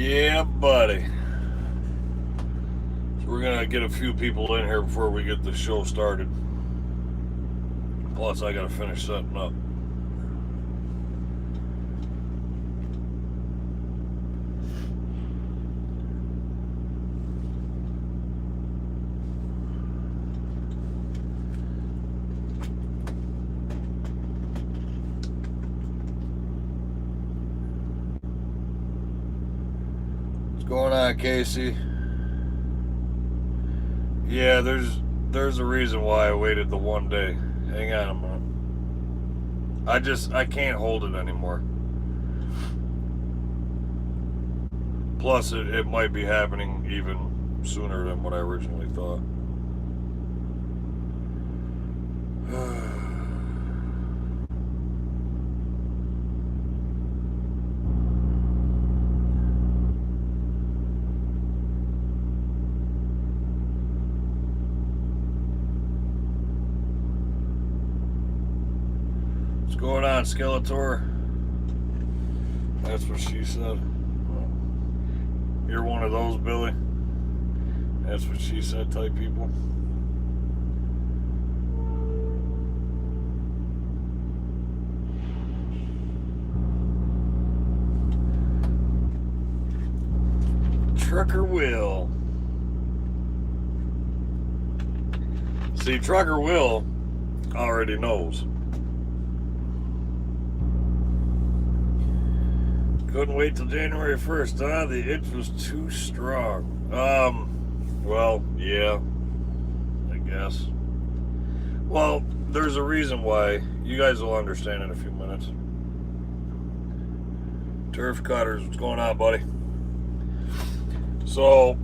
Yeah, buddy. So we're gonna get a few people in here before we get the show started. Plus, I gotta finish setting up. What's going on, Casey? Yeah, there's a reason why I waited the one day. Hang on a minute. I can't hold it anymore. Plus, it might be happening even sooner than what I originally thought. What's going on, Skeletor? That's what she said. You're one of those, Billy. That's what she said type people. Trucker Will. See, Trucker Will already knows. Couldn't wait till January 1st, huh? The itch was too strong. Well, yeah, I guess. Well, there's a reason why. You guys will understand in a few minutes. Turf Cutters, what's going on, buddy? So,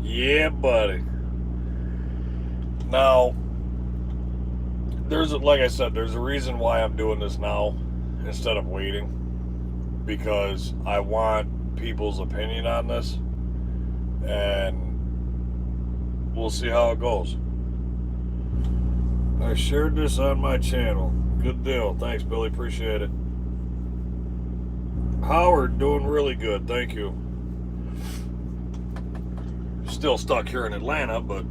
yeah, buddy. Now, like I said, there's a reason why I'm doing this now instead of waiting, because I want people's opinion on this, and we'll see how it goes. I shared this on my channel. Good deal. Thanks, Billy. Appreciate it. Howard, doing really good. Thank you. Still stuck here in Atlanta, but,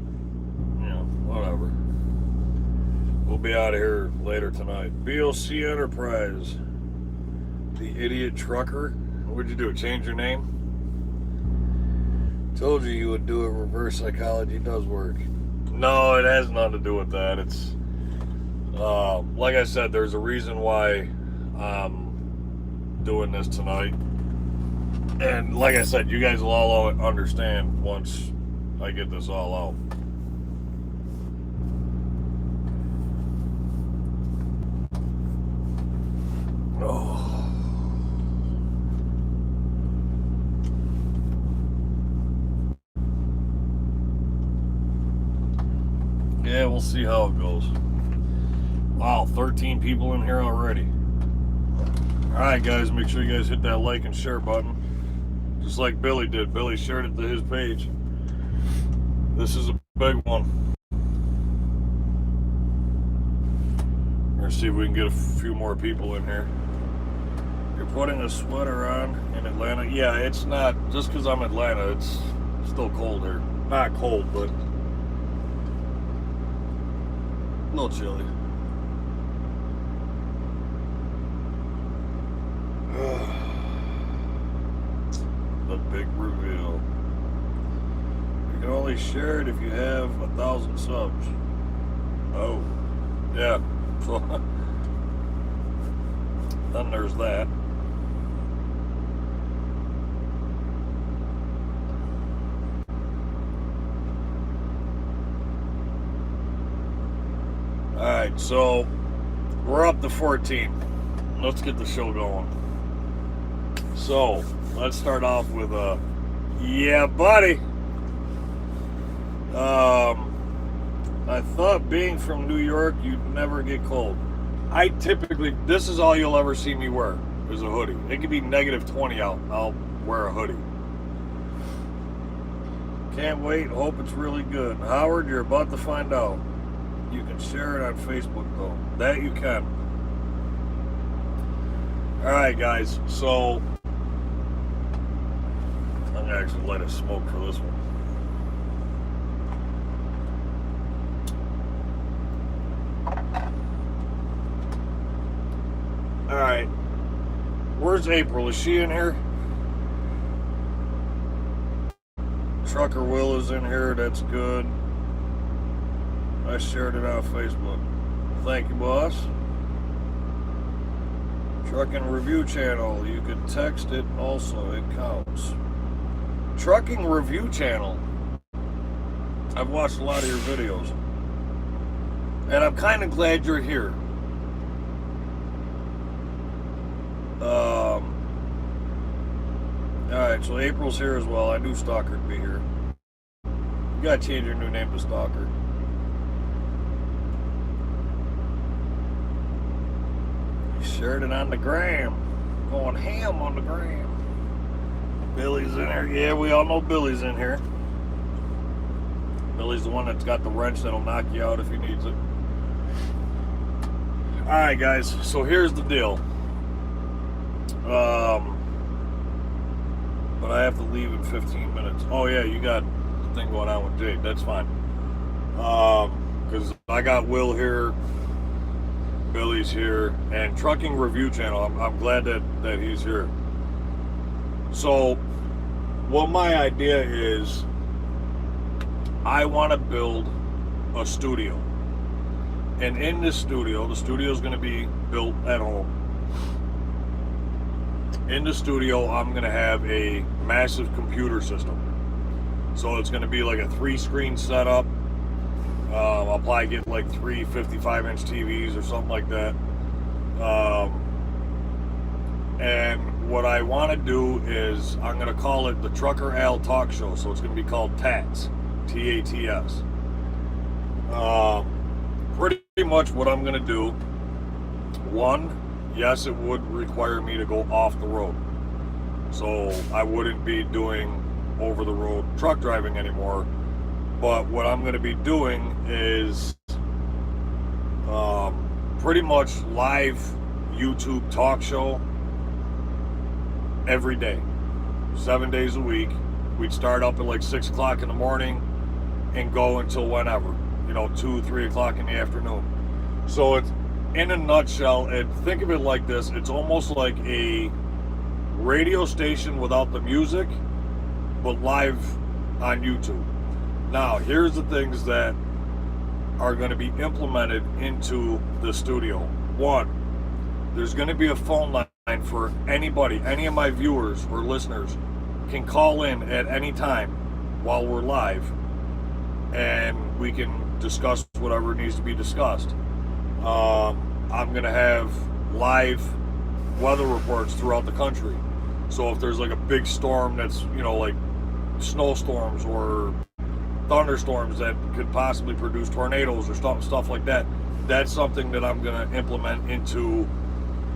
whatever. We'll be out of here later tonight. BOC Enterprise. The idiot trucker. What'd you do? Change your name? Told you would do it. Reverse psychology does work. No, it has nothing to do with that. It's, like I said, there's a reason why I'm doing this tonight. And like I said, you guys will all understand once I get this all out. Oh. Yeah, we'll see how it goes. Wow, 13 people in here already. Alright guys, make sure you guys hit that like and share button. Just like Billy did. Billy shared it to his page. This is a big one. We're going to see if we can get a few more people in here. You're putting a sweater on in Atlanta? Yeah, it's not, just because I'm in Atlanta, it's still cold here. Not cold, but a little chilly. The big reveal. You can only share it if you have 1,000 subs. Oh, yeah. So then there's that. Alright, so we're up to 14. Let's get the show going. So, let's start off with yeah, buddy. I thought being from New York, you'd never get cold. I typically, this is all you'll ever see me wear, is a hoodie. It could be -20 out, I'll wear a hoodie. Can't wait, hope it's really good. Howard, you're about to find out. You can share it on Facebook, though. That you can. Alright guys, so I'm gonna actually light a smoke for this one. Alright, where's April? Is she in here? Trucker Will is in here, that's good. I shared it on Facebook. Thank you, boss. Trucking Review Channel, you can text it also, it counts. Trucking Review Channel. I've watched a lot of your videos. And I'm kind of glad you're here. Alright, so April's here as well. I knew Stalker would be here. You gotta change your new name to Stalker. Shared it on the gram. Going ham on the gram. Billy's in here. Yeah, we all know Billy's in here. Billy's the one that's got the wrench that'll knock you out if he needs it. Alright guys, so here's the deal. But I have to leave in 15 minutes. Oh yeah, you got the thing going on with Jake. That's fine. Because I got Will here, Billy's here, and Trucking Review Channel. I'm glad that he's here. So, what my idea is, I want to build a studio. And in this studio, the studio is going to be built at home. In the studio, I'm going to have a massive computer system. So it's going to be like a 3-screen setup. I'll probably get like 3 55-inch TVs or something like that. And what I want to do is, I'm going to call it the Trucker Al Talk Show. So it's going to be called TATS. T-A-T-S. Pretty much what I'm going to do, one, yes, it would require me to go off the road. So I wouldn't be doing over-the-road truck driving anymore. But what I'm going to be doing is pretty much live YouTube talk show every day, 7 days a week. We'd start up at like 6 o'clock in the morning and go until whenever, 2, 3 o'clock in the afternoon. So it's, in a nutshell, and think of it like this, it's almost like a radio station without the music, but live on YouTube. Now, here's the things that are going to be implemented into the studio. One, there's going to be a phone line for anybody, any of my viewers or listeners can call in at any time while we're live, and we can discuss whatever needs to be discussed. I'm going to have live weather reports throughout the country. So if there's like a big storm that's, like snowstorms or thunderstorms that could possibly produce tornadoes or stuff like that, that's something that I'm going to implement into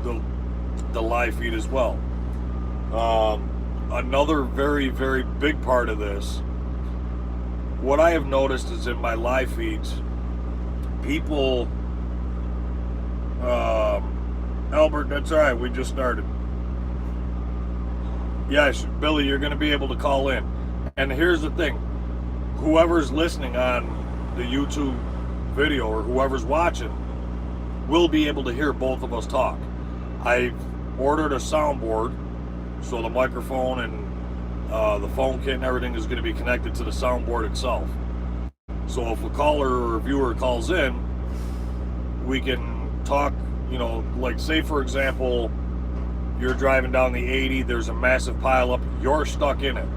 the live feed as well. Another very, very big part of this, what I have noticed is in my live feeds, people... Albert, that's all right. We just started. Yes, Billy, you're going to be able to call in. And here's the thing. Whoever's listening on the YouTube video or whoever's watching will be able to hear both of us talk. I've ordered a soundboard, so the microphone and the phone kit and everything is going to be connected to the soundboard itself. So if a caller or a viewer calls in, we can talk, like say for example, you're driving down the 80, there's a massive pileup, you're stuck in it.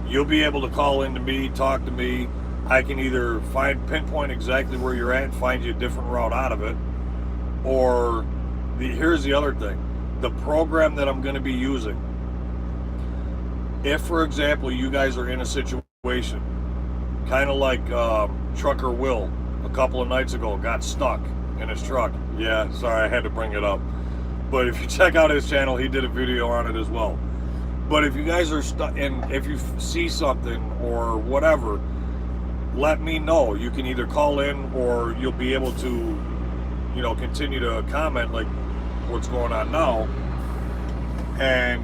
You'll be able to call in to me, talk to me. I can either pinpoint exactly where you're at and find you a different route out of it, or here's the other thing, the program that I'm going to be using. If, for example, you guys are in a situation, kind of like Trucker Will a couple of nights ago, got stuck in his truck. Yeah, sorry, I had to bring it up. But if you check out his channel, he did a video on it as well. But if you guys are stuck, and if you see something or whatever, let me know. You can either call in or you'll be able to, continue to comment. Like, what's going on now, and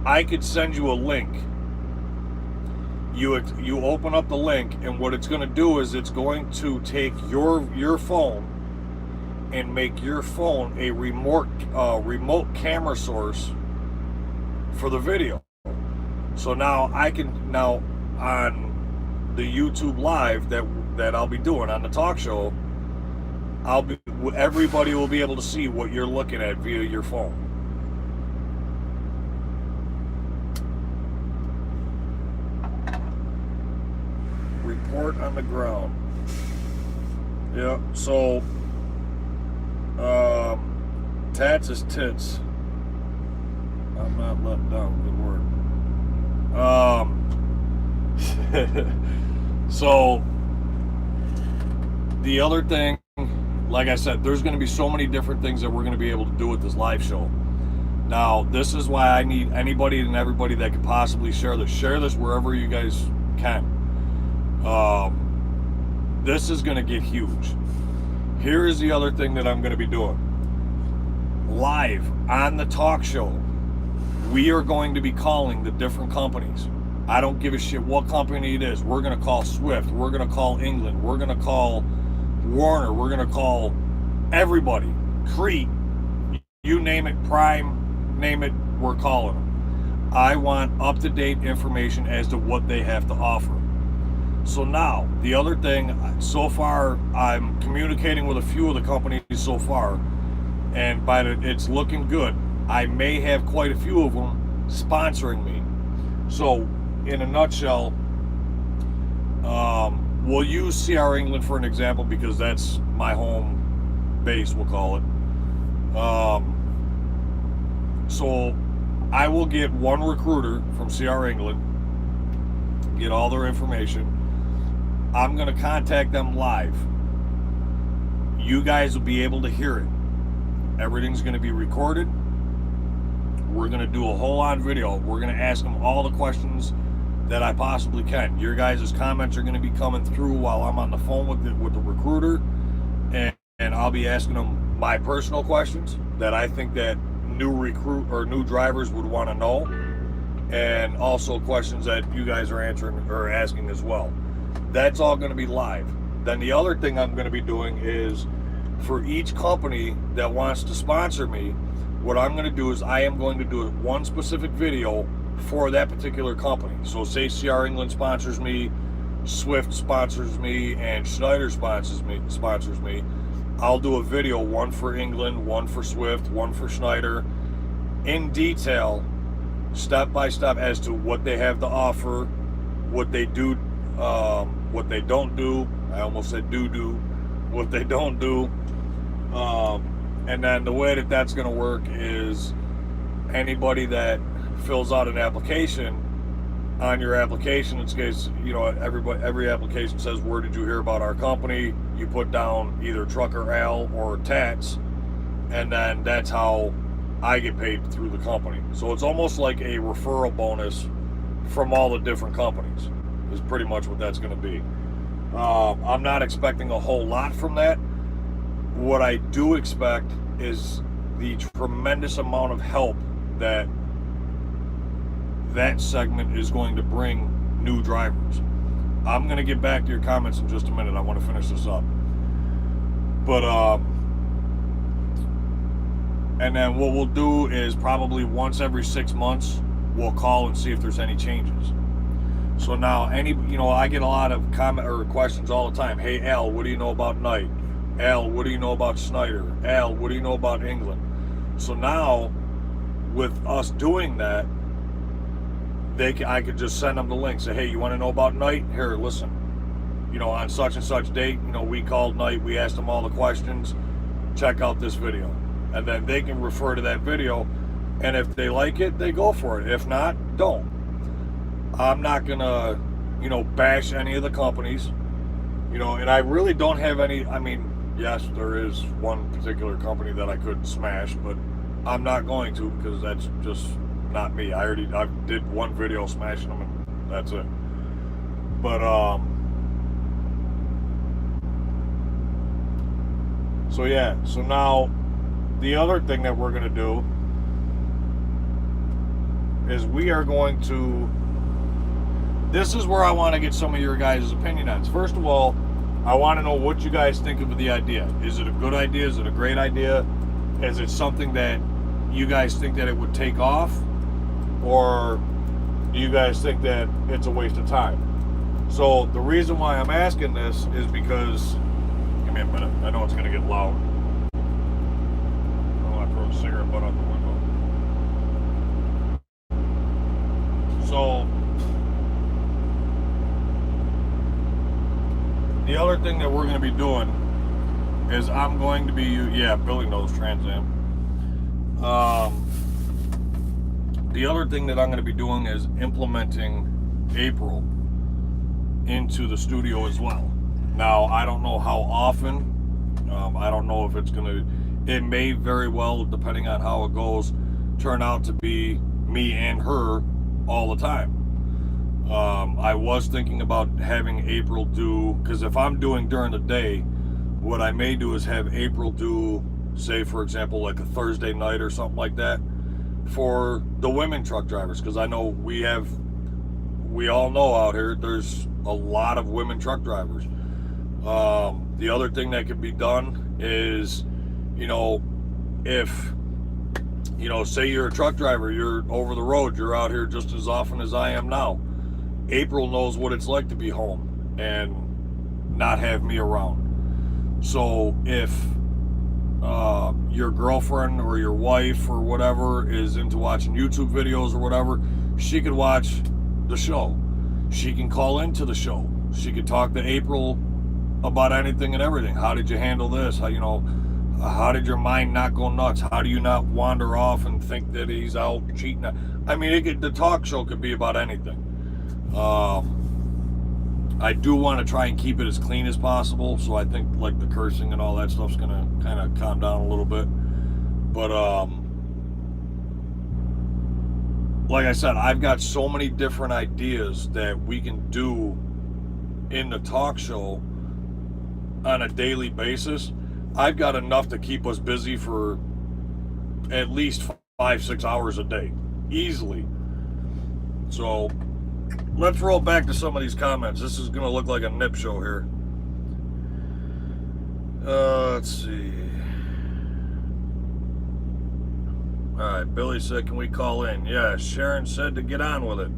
I could send you a link. You open up the link, and what it's going to do is it's going to take your phone and make your phone a remote camera source for the video. So now on the YouTube live that I'll be doing on the talk show, everybody will be able to see what you're looking at via your phone. Report on the ground. Yeah, so tats is tits. I'm not letting down. Good word. So the other thing, like I said, there's going to be so many different things that we're going to be able to do with this live show. Now, this is why I need anybody and everybody that could possibly share this. Share this wherever you guys can. This is going to get huge. Here is the other thing that I'm going to be doing. Live on the talk show, we are going to be calling the different companies. I don't give a shit what company it is. We're going to call Swift. We're going to call England. We're going to call Warner. We're going to call everybody. Crete. You name it. Prime. Name it. We're calling them. I want up-to-date information as to what they have to offer. So now, the other thing, so far, I'm communicating with a few of the companies so far, and it's looking good. I may have quite a few of them sponsoring me. So, in a nutshell, we'll use CR England for an example because that's my home base, we'll call it. So, I will get one recruiter from CR England, get all their information. I'm going to contact them live. You guys will be able to hear it. Everything's going to be recorded. We're going to do a whole on video. We're going to ask them all the questions that I possibly can. Your guys' comments are going to be coming through while I'm on the phone with the recruiter, and I'll be asking them my personal questions that I think that new drivers would want to know, and also questions that you guys are answering or asking as well. That's all going to be live. Then the other thing I'm going to be doing is for each company that wants to sponsor me, what I'm going to do is I am going to do one specific video for that particular company. So say CR England sponsors me, Swift sponsors me, and Schneider sponsors me. I'll do a video, one for England, one for Swift, one for Schneider, in detail, step by step as to what they have to offer, what they do, what they don't do. I almost said do what they don't do. And then the way that that's going to work is anybody that fills out an application, on your application, in case, every application says, where did you hear about our company? You put down either Trucker Al or Tats, and then that's how I get paid through the company. So it's almost like a referral bonus from all the different companies is pretty much what that's going to be. I'm not expecting a whole lot from that. What I do expect is the tremendous amount of help that segment is going to bring new drivers. I'm going to get back to your comments in just a minute. I want to finish this up. But, and then what we'll do is probably once every 6 months, we'll call and see if there's any changes. So now, I get a lot of comment or questions all the time. Hey, Al, what do you know about Knight? Al, what do you know about Schneider? Al, what do you know about England? So now, with us doing that, I could just send them the link. Say, hey, you want to know about Knight? Here, listen. On such and such date, we called Knight. We asked them all the questions. Check out this video. And then they can refer to that video. And if they like it, they go for it. If not, don't. I'm not going to, bash any of the companies. And I really don't have any. Yes, there is one particular company that I could smash, but I'm not going to because that's just not me. I did one video smashing them and that's it. But so yeah, so now the other thing that we're going to do is we are going to, this is where I want to get some of your guys' opinion on. First of all, I want to know what you guys think of the idea. Is it a good idea? Is it a great idea? Is it something that you guys think that it would take off? Or do you guys think that it's a waste of time? So the reason why I'm asking this is because, give me a minute, I know it's going to get loud. I don't want to throw a cigarette butt out the window. So the other thing that we're going to be doing is I'm going to be, yeah, Billy knows Trans Am. The other thing that I'm going to be doing is implementing April into the studio as well. Now, I don't know how often. I don't know if it's going to, it may very well, depending on how it goes, turn out to be me and her all the time. I was thinking about having April do, because if I'm doing during the day, what I may do is have April do, say, for example, like a Thursday night or something like that for the women truck drivers, because I know we all know out here there's a lot of women truck drivers. The other thing that could be done is, if, say you're a truck driver, you're over the road, you're out here just as often as I am now. April knows what it's like to be home and not have me around. So if your girlfriend or your wife or whatever is into watching YouTube videos or whatever, she could watch the show. She can call into the show. She could talk to April about anything and everything. How did you handle this? How did your mind not go nuts? How do you not wander off and think that he's out cheating? I mean, the talk show could be about anything. I do want to try and keep it as clean as possible, so I think like the cursing and all that stuff's gonna kind of calm down a little bit. But like I said, I've got so many different ideas that we can do in the talk show on a daily basis. I've got enough to keep us busy for at least 5-6 hours a day, easily. So let's roll back to some of these comments. This is going to look like a nip show here. Let's see. All right, Billy said, can we call in? Yeah, Sharon said to get on with it.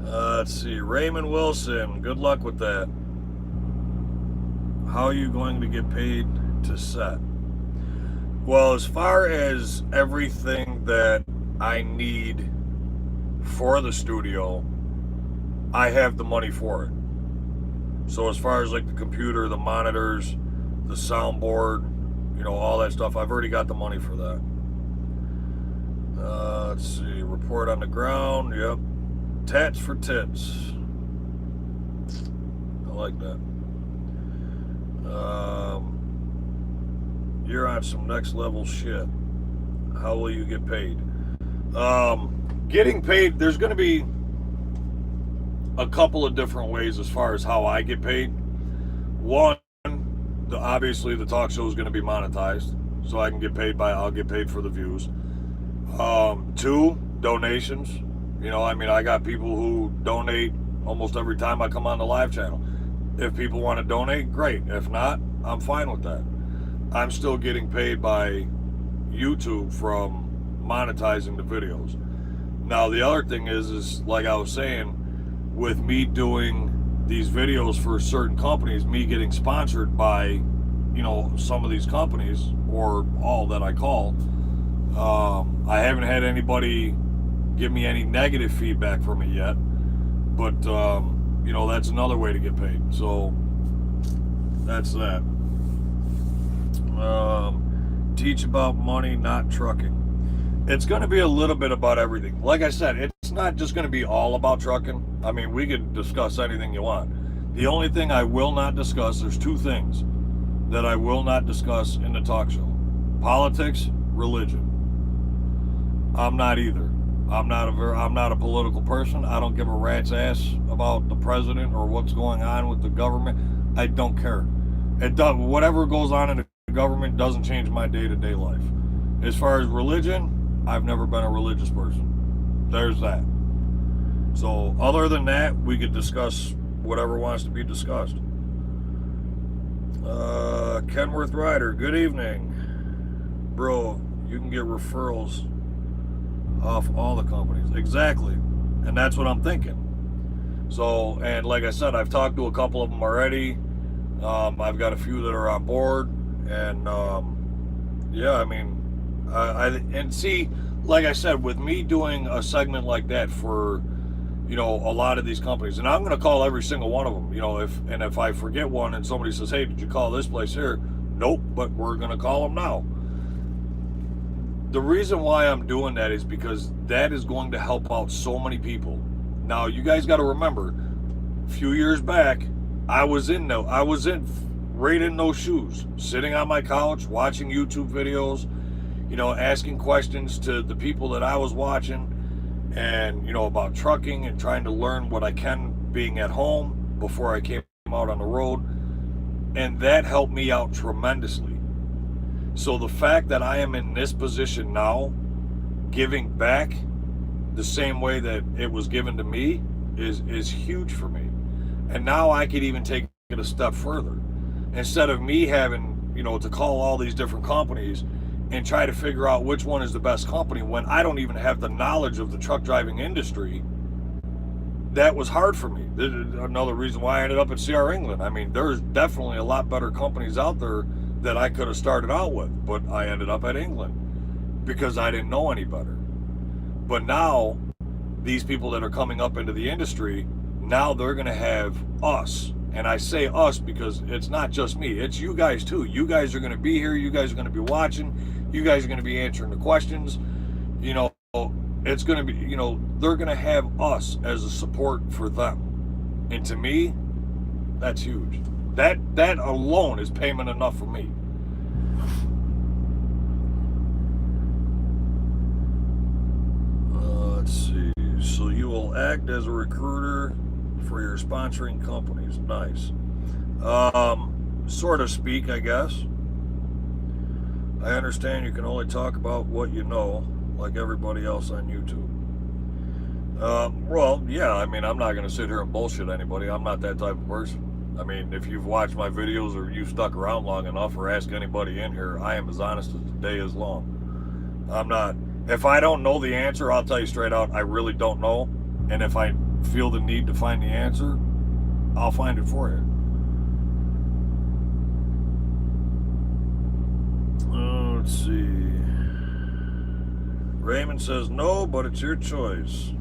Let's see. Raymond Wilson, good luck with that. How are you going to get paid to set? Well, as far as everything that I need for the studio, I have the money for it. So as far as like the computer, the monitors, the soundboard, all that stuff, I've already got the money for that. Let's see, report on the ground, yep. Tats for tits. I like that. You're on some next level shit. How will you get paid? Getting paid, there's going to be a couple of different ways as far as how I get paid. One, obviously the talk show is going to be monetized, so I can get paid I'll get paid for the views. Two, donations. I got people who donate almost every time I come on the live channel. If people want to donate, great. If not, I'm fine with that. I'm still getting paid by YouTube from monetizing the videos. Now, the other thing is like I was saying, with me doing these videos for certain companies, me getting sponsored by, some of these companies, or all that I call, I haven't had anybody give me any negative feedback from it yet, but, that's another way to get paid. So, that's that. Teach about money, not trucking. It's going to be a little bit about everything. Like I said, it's not just going to be all about trucking. I mean, we can discuss anything you want. The only thing I will not discuss, there's two things that I will not discuss in the talk show. Politics, religion. I'm not either. I'm not a political person. I don't give a rat's ass about the president or what's going on with the government. I don't care. Whatever goes on in the government doesn't change my day-to-day life. As far as religion, I've never been a religious person. There's that. So other than that, we could discuss whatever wants to be discussed. Kenworth Ryder, good evening. Bro, you can get referrals off all the companies. Exactly. And that's what I'm thinking. So, and like I said, I've talked to a couple of them already. I've got a few that are on board. And yeah, I mean, and see, like I said, with me doing a segment like that for, you know, a lot of these companies, and I'm going to call every single one of them, you know, if I forget one and somebody says, hey, did you call this place here? Nope, but we're going to call them now. The reason why I'm doing that is because that is going to help out so many people. Now, you guys got to remember, a few years back, I was right in those shoes, sitting on my couch, watching YouTube videos, you know, asking questions to the people that I was watching, and, you know, about trucking and trying to learn what I can being at home before I came out on the road. And that helped me out tremendously. So the fact that I am in this position now, giving back the same way that it was given to me is huge for me. And now I could even take it a step further. Instead of me having, you know, to call all these different companies and try to figure out which one is the best company when I don't even have the knowledge of the truck driving industry, that was hard for me. Another reason why I ended up at CR England. I mean, there's definitely a lot better companies out there that I could have started out with, but I ended up at England because I didn't know any better. But now, these people that are coming up into the industry, now they're going to have us. And I say us because it's not just me, it's you guys too. You guys are going to be here, you guys are going to be watching, you guys are going to be answering the questions. You know, it's going to be, you know, they're going to have us as a support for them. And to me, that's huge. That alone is payment enough for me. Let's see. So you will act as a recruiter for your sponsoring companies. Nice. Sort of speak, I guess. I understand you can only talk about what you know, like everybody else on YouTube. Well, yeah, I mean, I'm not going to sit here and bullshit anybody. I'm not that type of person. I mean, if you've watched my videos or you've stuck around long enough or ask anybody in here, I am as honest as the day is long. I'm not. If I don't know the answer, I'll tell you straight out, I really don't know. And if I feel the need to find the answer, I'll find it for you. Let's see. Raymond says no, but it's your choice.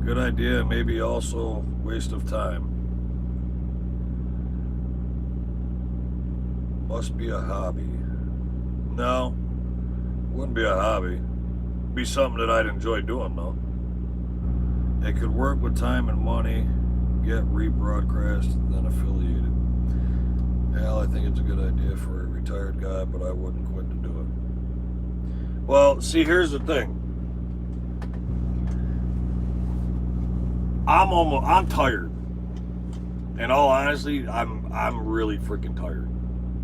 Good idea, maybe also waste of time. Must be a hobby. No, wouldn't be a hobby. Be something that I'd enjoy doing though. It could work with time and money, get rebroadcast, then affiliated. Hell, I think it's a good idea for a retired guy, but I wouldn't quit to do it. Well, see, here's the thing. I'm tired. In all honesty, I'm really freaking tired.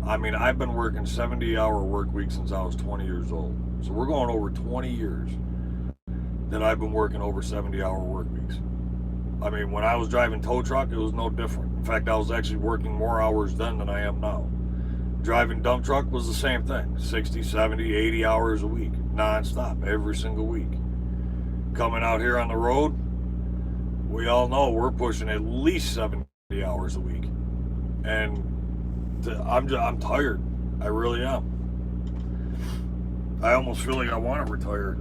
I mean, I've been working 70-hour work weeks since I was 20 years old. So we're going over 20 years that I've been working over 70-hour work weeks. I mean, when I was driving tow truck, it was no different. In fact, I was actually working more hours then than I am now. Driving dump truck was the same thing. 60, 70, 80 hours a week, non-stop, every single week. Coming out here on the road, we all know we're pushing at least 70 hours a week. And I'm tired. I really am. I almost feel like I want to retire.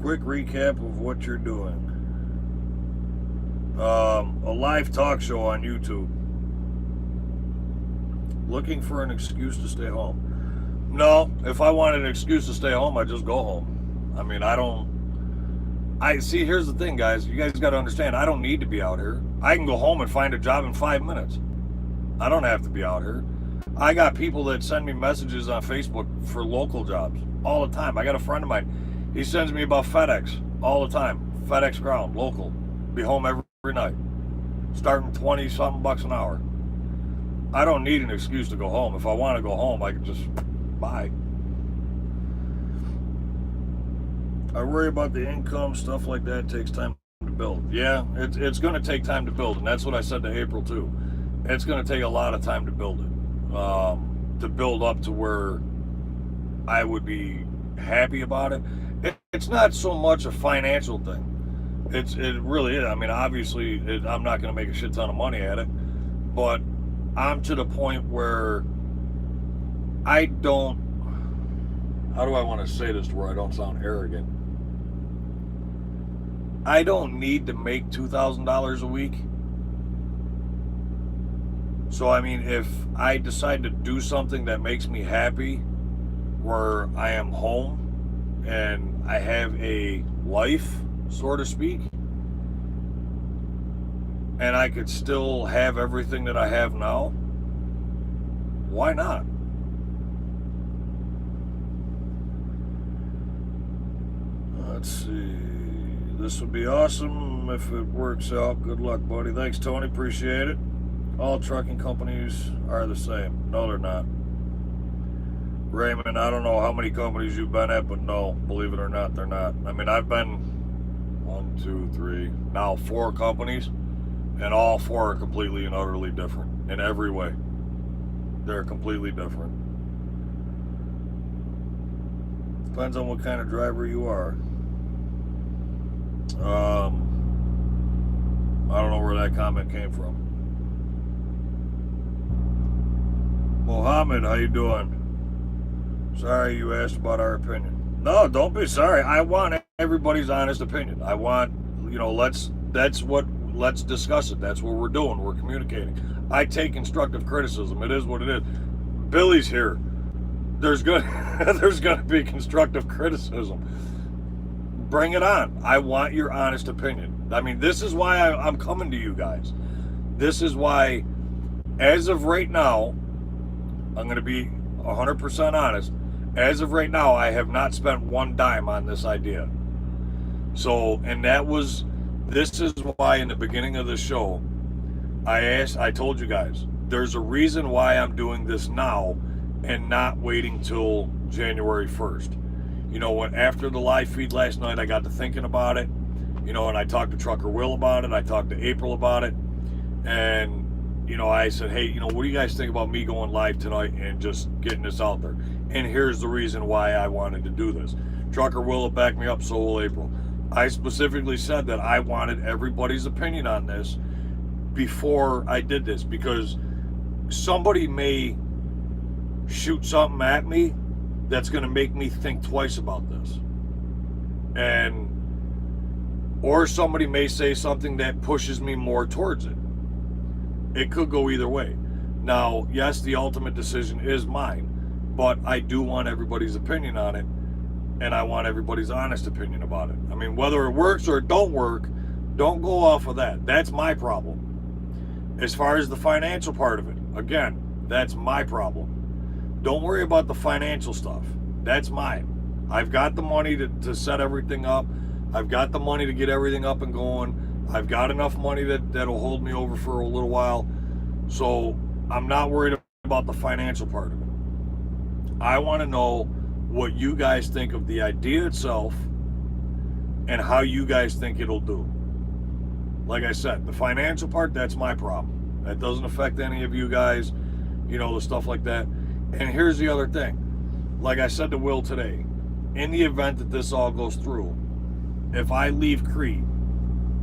Quick recap of what you're doing. A live talk show on YouTube. Looking for an excuse to stay home. No, if I wanted an excuse to stay home, I'd just go home. I mean, see, here's the thing, guys. You guys got to understand, I don't need to be out here. I can go home and find a job in 5 minutes. I don't have to be out here. I got people that send me messages on Facebook for local jobs all the time. I got a friend of mine. He sends me about FedEx all the time. FedEx ground, local. Be home every night. Starting 20-something bucks an hour. I don't need an excuse to go home. If I want to go home, I can just buy. I worry about the income, stuff like that takes time to build. Yeah, it's going to take time to build, and that's what I said to April too. It's going to take a lot of time to build it, to build up to where I would be happy about it. It's not so much a financial thing. It really is. I mean, obviously, I'm not going to make a shit ton of money at it, but I'm to the point where I don't. How do I want to say this to where I don't sound arrogant? I don't need to make $2,000 a week. So, I mean, if I decide to do something that makes me happy, where I am home and I have a life, so to speak, and I could still have everything that I have now, why not? Let's see. This would be awesome if it works out. Good luck, buddy. Thanks, Tony. Appreciate it. All trucking companies are the same. No, they're not. Raymond, I don't know how many companies you've been at, but no, believe it or not, they're not. I mean, I've been 1, 2, 3, now 4 companies, and all 4 are completely and utterly different in every way. They're completely different. Depends on what kind of driver you are. I don't know where that comment came from. Mohammed, how you doing? Sorry you asked about our opinion. No, don't be sorry. I want everybody's honest opinion. I want, let's discuss it. That's what we're doing. We're communicating. I take constructive criticism. It is what it is. Billy's here. There's gonna be constructive criticism. Bring it on. I want your honest opinion. I mean, this is why I'm coming to you guys. This is why, as of right now, I'm going to be 100% honest. As of right now, I have not spent one dime on this idea. So, and this is why in the beginning of the show, I told you guys, there's a reason why I'm doing this now and not waiting till January 1st. After the live feed last night, I got to thinking about it, and I talked to Trucker Will about it. I talked to April about it. And, I said, hey, what do you guys think about me going live tonight and just getting this out there? And here's the reason why I wanted to do this. Trucker Will back me up, so will April. I specifically said that I wanted everybody's opinion on this before I did this, because somebody may shoot something at me that's going to make me think twice about this. Or somebody may say something that pushes me more towards it. It could go either way. Now, yes, the ultimate decision is mine, but I do want everybody's opinion on it, and I want everybody's honest opinion about it. I mean, whether it works or it don't work, don't go off of that. That's my problem. As far as the financial part of it, again, that's my problem. Don't worry about the financial stuff. That's mine. I've got the money to set everything up. I've got the money to get everything up and going. I've got enough money that'll hold me over for a little while. So I'm not worried about the financial part of it. I want to know what you guys think of the idea itself and how you guys think it'll do. Like I said, the financial part, that's my problem. That doesn't affect any of you guys, the stuff like that. And here's the other thing. Like I said to Will today, in the event that this all goes through, if I leave Crete,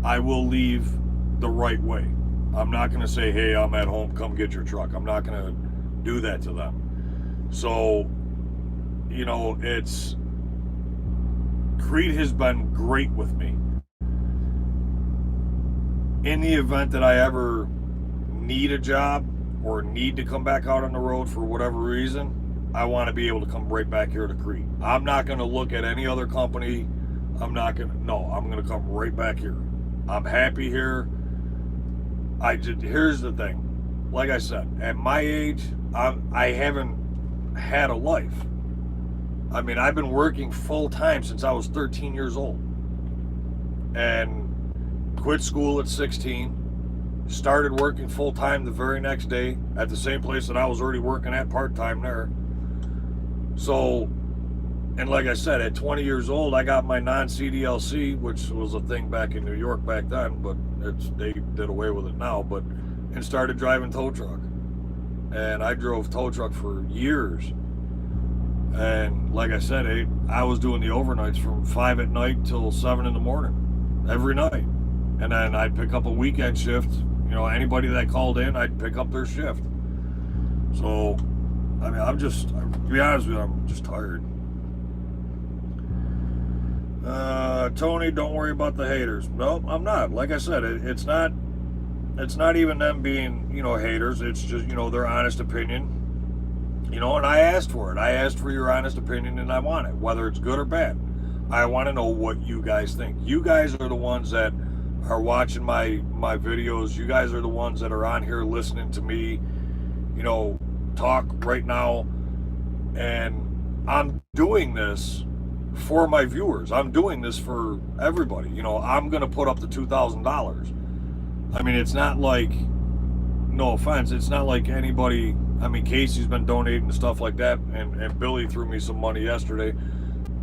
I will leave the right way. I'm not going to say, hey, I'm at home, come get your truck. I'm not going to do that to them. So, Crete has been great with me. In the event that I ever need a job or need to come back out on the road for whatever reason, I want to be able to come right back here to Crete. I'm not going to look at any other company. I'm going to come right back here. I'm happy here. Here's the thing. Like I said, at my age, I haven't had a life. I mean, I've been working full time since I was 13 years old. And quit school at 16. started working full-time the very next day at the same place that I was already working at part-time there. So, and like I said, at 20 years old, I got my non-CDLC, which was a thing back in New York back then, but they did away with it now, and started driving tow truck. And I drove tow truck for years. And like I said, I was doing the overnights from 5 at night till 7 in the morning every night. And then I'd pick up a weekend shift. You know, anybody that called in, I'd pick up their shift. So, I mean, to be honest with you, I'm just tired. Tony, don't worry about the haters. No, I'm not. Like I said, it's not even them being, you know, haters. It's just, you know, their honest opinion. You know, and I asked for it. I asked for your honest opinion, and I want it, whether it's good or bad. I want to know what you guys think. You guys are the ones that are watching my videos. You guys are the ones that are on here listening to me, you know, talk right now. And I'm doing this for my viewers. I'm doing this for everybody. You know, I'm going to put up the $2,000. I mean, it's not like, no offense, it's not like anybody, I mean, Casey's been donating and stuff like that, and Billy threw me some money yesterday,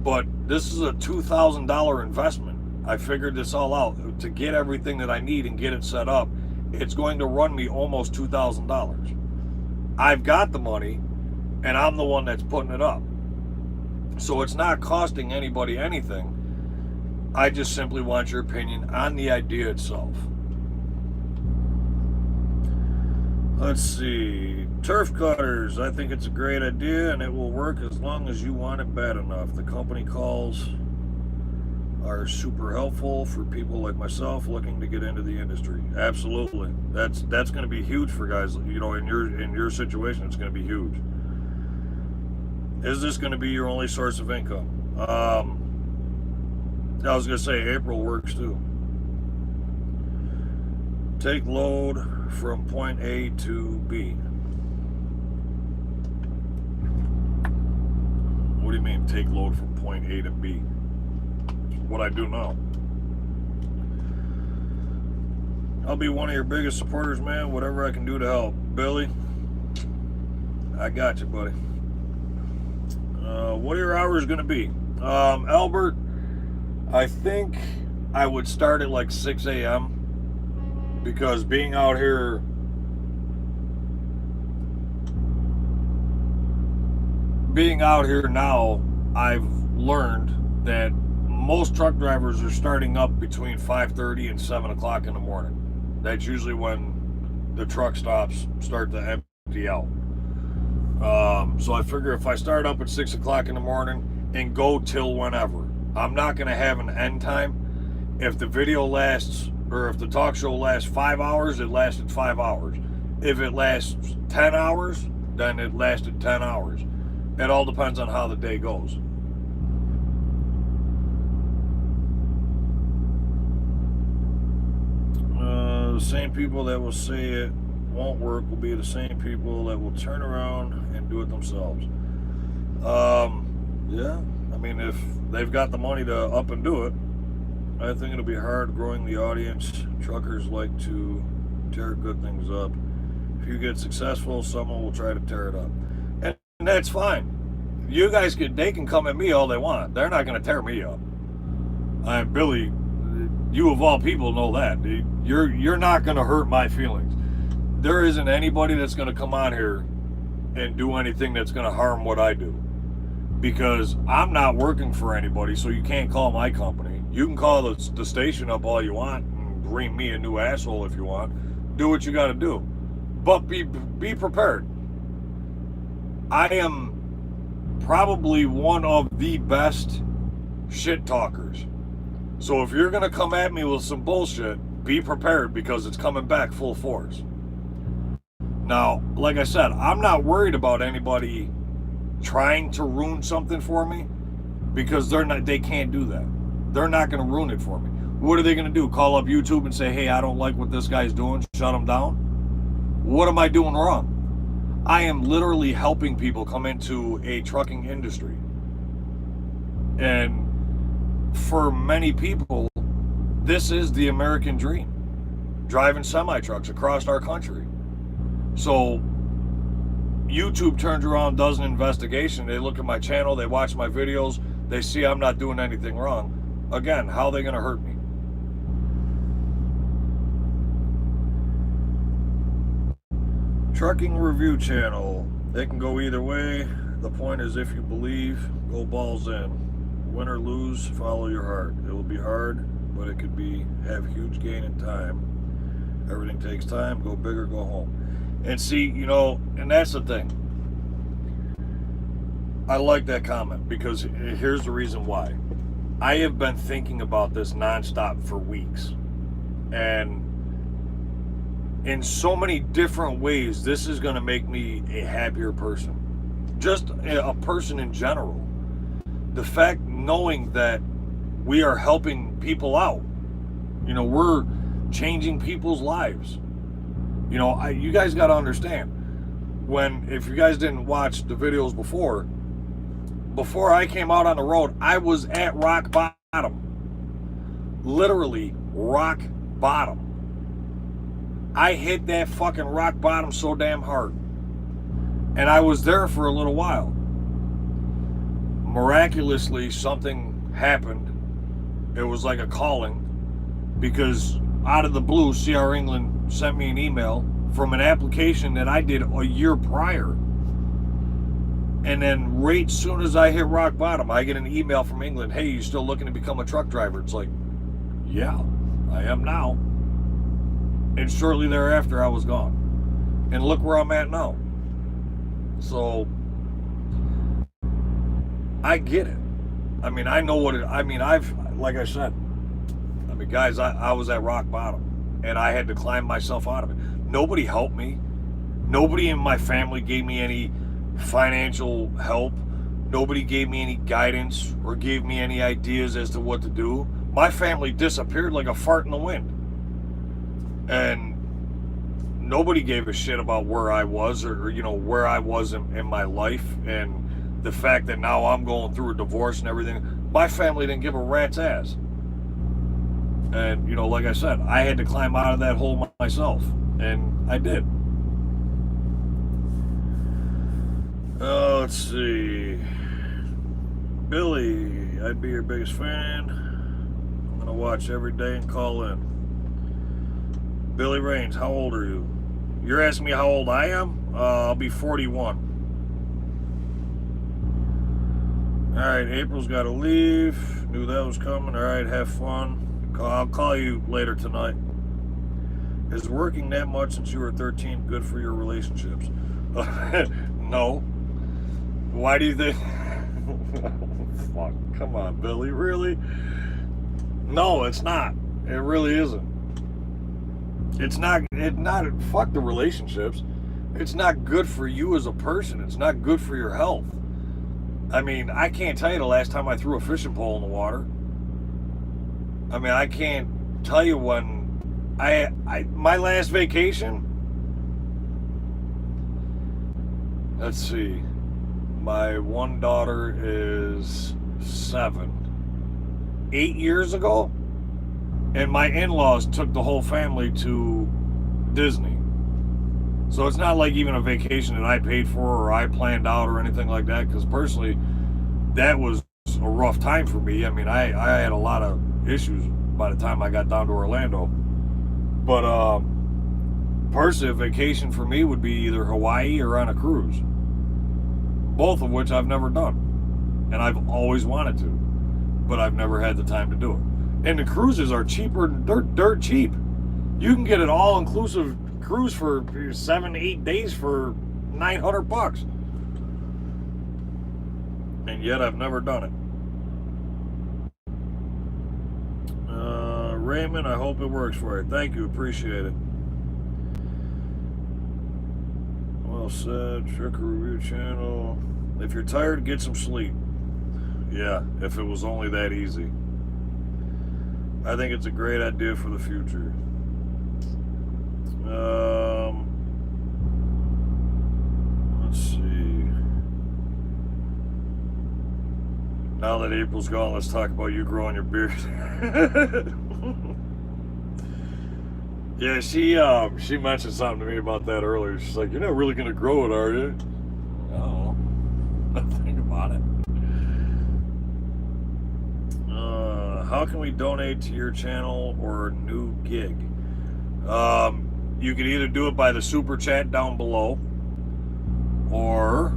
but this is a $2,000 investment. I figured this all out. To get everything that I need and get it set up, it's going to run me almost $2,000. I've got the money, and I'm the one that's putting it up. So it's not costing anybody anything. I just simply want your opinion on the idea itself. Let's see. Turf cutters. I think it's a great idea, and it will work as long as you want it bad enough. The company calls are super helpful for people like myself looking to get into the industry. Absolutely. That's going to be huge for guys, you know, in your situation. It's going to be huge. Is this going to be your only source of income? I was going to say April works too. Take load from point A to B. What do you mean take load from point A to B? What I do now. I'll be one of your biggest supporters, man. Whatever I can do to help. Billy, I got you, buddy. What are your hours going to be? Albert, I think I would start at like 6 a.m. because being out here now, I've learned that most truck drivers are starting up between 5:30 and 7 o'clock in the morning. That's usually when the truck stops start to empty out. So I figure if I start up at 6 o'clock in the morning and go till whenever, I'm not going to have an end time. If the video lasts, or if the talk show lasts 5 hours, it lasted 5 hours. If it lasts 10 hours, then it lasted 10 hours. It all depends on how the day goes. The same people that will say it won't work will be the same people that will turn around and do it themselves. Yeah, I mean, if they've got the money to up and do it, I think it'll be hard growing the audience. Truckers like to tear good things up. If you get successful, someone will try to tear it up. And that's fine. You guys they can come at me all they want. They're not going to tear me up. Billy, you of all people know that. You're not going to hurt my feelings. There isn't anybody that's going to come on here and do anything that's going to harm what I do. Because I'm not working for anybody, so you can't call my company. You can call the station up all you want and bring me a new asshole if you want. Do what you got to do. But be prepared. I am probably one of the best shit talkers. So if you're going to come at me with some bullshit, be prepared because it's coming back full force. Now, like I said, I'm not worried about anybody trying to ruin something for me because they can't do that. They're not going to ruin it for me. What are they going to do? Call up YouTube and say, hey, I don't like what this guy's doing. Shut him down? What am I doing wrong? I am literally helping people come into a trucking industry. And for many people, this is the American dream. driving semi-trucks across our country. So YouTube turns around, does an investigation. They look at my channel, they watch my videos, they see I'm not doing anything wrong. Again, how are they going to hurt me? Trucking review channel. They can go either way. The point is, if you believe, go balls in. Win or lose, follow your heart. It will be hard, but it could have huge gain in time. Everything takes time. Go big or go home. And see, and that's the thing. I like that comment because here's the reason why. I have been thinking about this nonstop for weeks. And in so many different ways, this is going to make me a happier person. Just a person in general. The fact knowing that we are helping people out. We're changing people's lives. You guys got to understand. If you guys didn't watch the videos before I came out on the road, I was at rock bottom. Literally rock bottom. I hit that fucking rock bottom so damn hard. And I was there for a little while. Miraculously, something happened. It was like a calling. Because out of the blue, CR England sent me an email from an application that I did a year prior. And then right soon as I hit rock bottom, I get an email from England, hey, you still looking to become a truck driver? It's like, yeah, I am now. And shortly thereafter, I was gone. And look where I'm at now. So, I get it. I mean, I know what it, like I said, guys, I was at rock bottom. And I had to climb myself out of it. Nobody helped me. Nobody in my family gave me any financial help. Nobody gave me any guidance or gave me any ideas as to what to do. My family disappeared like a fart in the wind. And nobody gave a shit about where I was or where I was in my life. And the fact that now I'm going through a divorce and everything, my family didn't give a rat's ass. And, like I said, I had to climb out of that hole myself. And I did. Let's see. Billy, I'd be your biggest fan. I'm going to watch every day and call in. Billy Rains, how old are you? You're asking me how old I am? I'll be 41. Alright, April's got to leave. Knew that was coming. Alright, have fun. I'll call you later tonight. Is working that much since you were 13 good for your relationships? No. Why do you think? Fuck, come on, Billy, really? No, it's not. It really isn't. It's not, fuck the relationships. It's not good for you as a person. It's not good for your health. I mean, I can't tell you the last time I threw a fishing pole in the water. I mean, I can't tell you when my last vacation, let's see, my one daughter is 7. 8 years ago, and my in-laws took the whole family to Disney. So it's not like even a vacation that I paid for or I planned out or anything like that, because personally, that was a rough time for me. I mean, I had a lot of issues by the time I got down to Orlando. But personally, a vacation for me would be either Hawaii or on a cruise. Both of which I've never done. And I've always wanted to. But I've never had the time to do it. And the cruises are cheaper, they're dirt cheap. You can get an all-inclusive cruise for 7-8 days for $900. And yet I've never done it. Raymond, I hope it works for you. Thank you, appreciate it. Well said. Trick review channel. If you're tired, get some sleep. Yeah, if it was only that easy. I think it's a great idea for the future. Let's see. Now that April's gone, let's talk about you growing your beard. Yeah, she mentioned something to me about that earlier. She's like, "You're not really gonna grow it, are you?" Oh, think about it. How can we donate to your channel or new gig? You can either do it by the super chat down below, or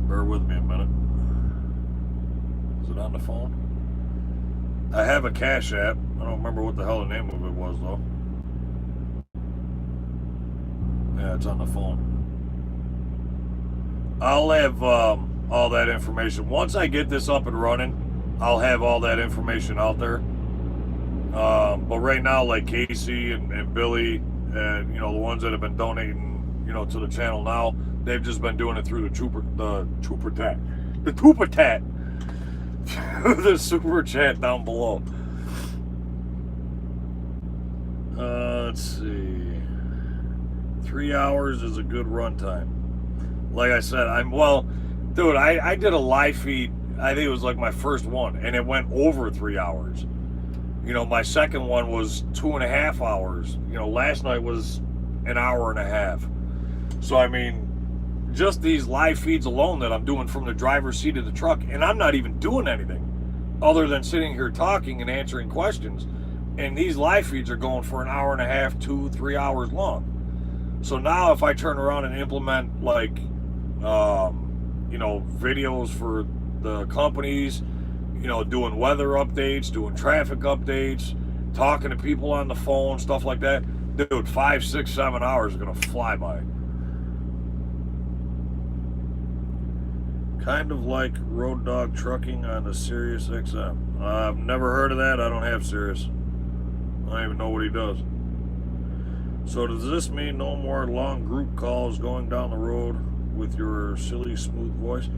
bear with me a minute. Is it on the phone? I have a Cash App. I don't remember what the hell the name of it was though. Yeah, it's on the phone. I'll have all that information. Once I get this up and running, I'll have all that information out there. But right now, like Casey and Billy, and the ones that have been donating, to the channel now, they've just been doing it through the super chat, the super chat down below. Let's see. 3 hours is a good runtime. Like I said, dude, I did a live feed. I think it was like my first one, and it went over 3 hours. My second one was 2.5 hours. Last night was an hour and a half. So, I mean, just these live feeds alone that I'm doing from the driver's seat of the truck, and I'm not even doing anything other than sitting here talking and answering questions. And these live feeds are going for an hour and a half, 2-3 hours long. So now if I turn around and implement like, videos for the companies, doing weather updates, doing traffic updates, talking to people on the phone, stuff like that, dude, 5, 6, 7 hours are gonna fly by. Kind of like Road Dog Trucking on the Sirius XM. I've never heard of that. I don't have Sirius. I don't even know what he does. So does this mean no more long group calls going down the road with your silly smooth voice?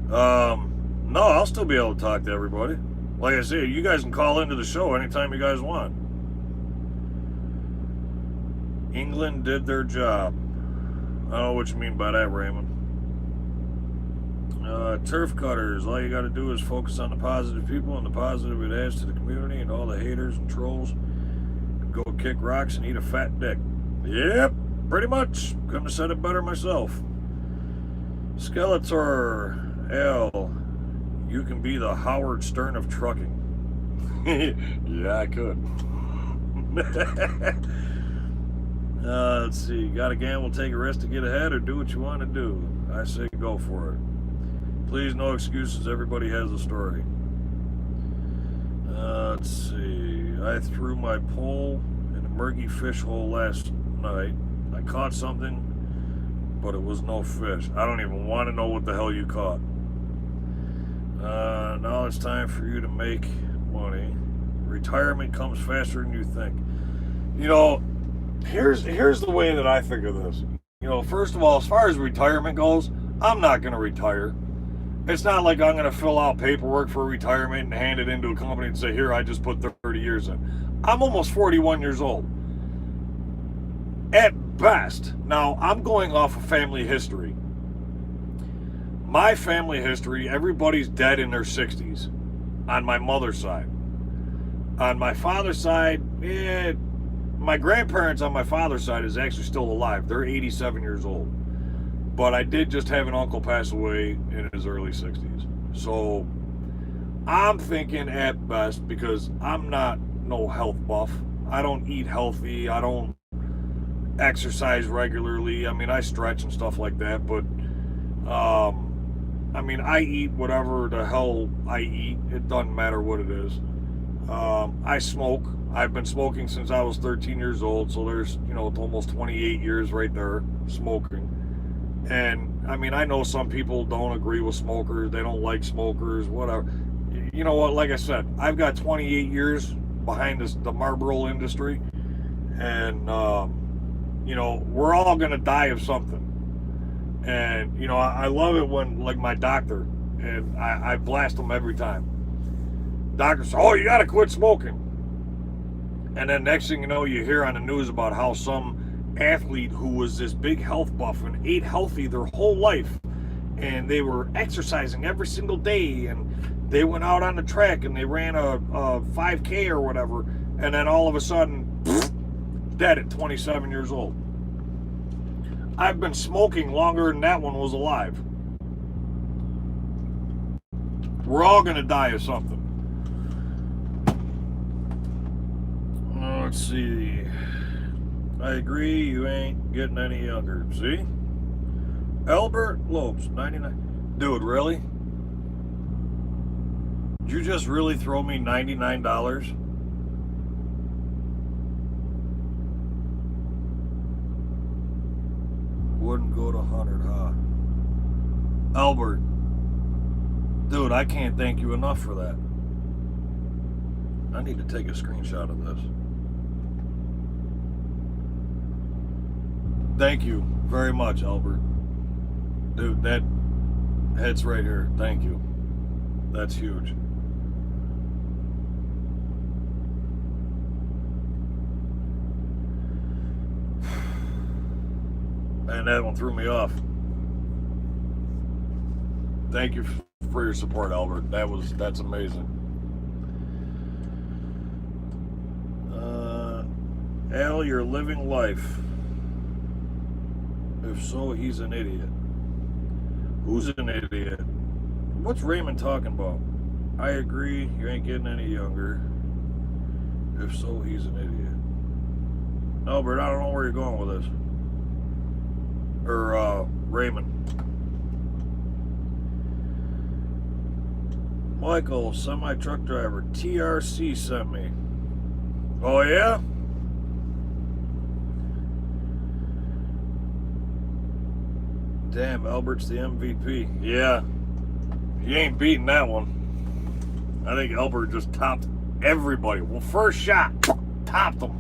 No, I'll still be able to talk to everybody. Like I said, you guys can call into the show anytime you guys want. England did their job. I don't know what you mean by that, Raymond. Turf cutters. All you got to do is focus on the positive people and the positive it adds to the community, and all the haters and trolls go kick rocks and eat a fat dick. Yep, pretty much. Couldn't have said it better myself. Skeletor L. You can be the Howard Stern of trucking. Yeah, I could. Let's see. Got a gamble, take a risk to get ahead, or do what you want to do? I say go for it. Please, no excuses. Everybody has a story. Let's see. I threw my pole in a murky fish hole last night. I caught something, but it was no fish. I don't even want to know what the hell you caught. Now it's time for you to make money. Retirement comes faster than you think. Here's the way that I think of this. First of all, as far as retirement goes, I'm not going to retire. It's not like I'm going to fill out paperwork for retirement and hand it into a company and say, here, I just put 30 years in. I'm almost 41 years old. At best. Now, I'm going off of family history. My family history, everybody's dead in their 60s on my mother's side. On my father's side, my grandparents on my father's side is actually still alive. They're 87 years old. But I did just have an uncle pass away in his early 60s. So I'm thinking at best, because I'm not no health buff. I don't eat healthy. I don't exercise regularly. I mean, I stretch and stuff like that. But, I eat whatever the hell I eat. It doesn't matter what it is. I smoke. I've been smoking since I was 13 years old. So there's, it's almost 28 years right there smoking. And I know some people don't agree with smokers. They don't like smokers, whatever. You know what? Like I said, I've got 28 years behind the Marlboro industry. And, we're all going to die of something. And, I love it when, like, my doctor, and I blast him every time. Doctor says, oh, you got to quit smoking. And then next thing you know, you hear on the news about how some athlete who was this big health buff and ate healthy their whole life, and they were exercising every single day, and they went out on the track and they ran a 5K or whatever, and then all of a sudden Dead at 27 years old. I've been smoking longer than that one was alive. We're all gonna die of something. Let's see. I agree, you ain't getting any younger. See? Albert Lopes, 99. Dude, really? Did you just really throw me $99? Wouldn't go to 100, huh? Albert, dude, I can't thank you enough for that. I need to take a screenshot of this. Thank you very much, Albert. Dude, that head's right here. Thank you. That's huge. And that one threw me off. Thank you for your support, Albert. That's amazing. Al, you're living life. If so, he's an idiot. Who's an idiot? What's Raymond talking about? I agree, you ain't getting any younger. If so, he's an idiot. Albert, I don't know where you're going with this. Or, Raymond. Michael, semi-truck driver, TRC sent me. Oh, yeah? Damn, Albert's the MVP. Yeah. He ain't beating that one. I think Albert just topped everybody. Well, first shot, topped them.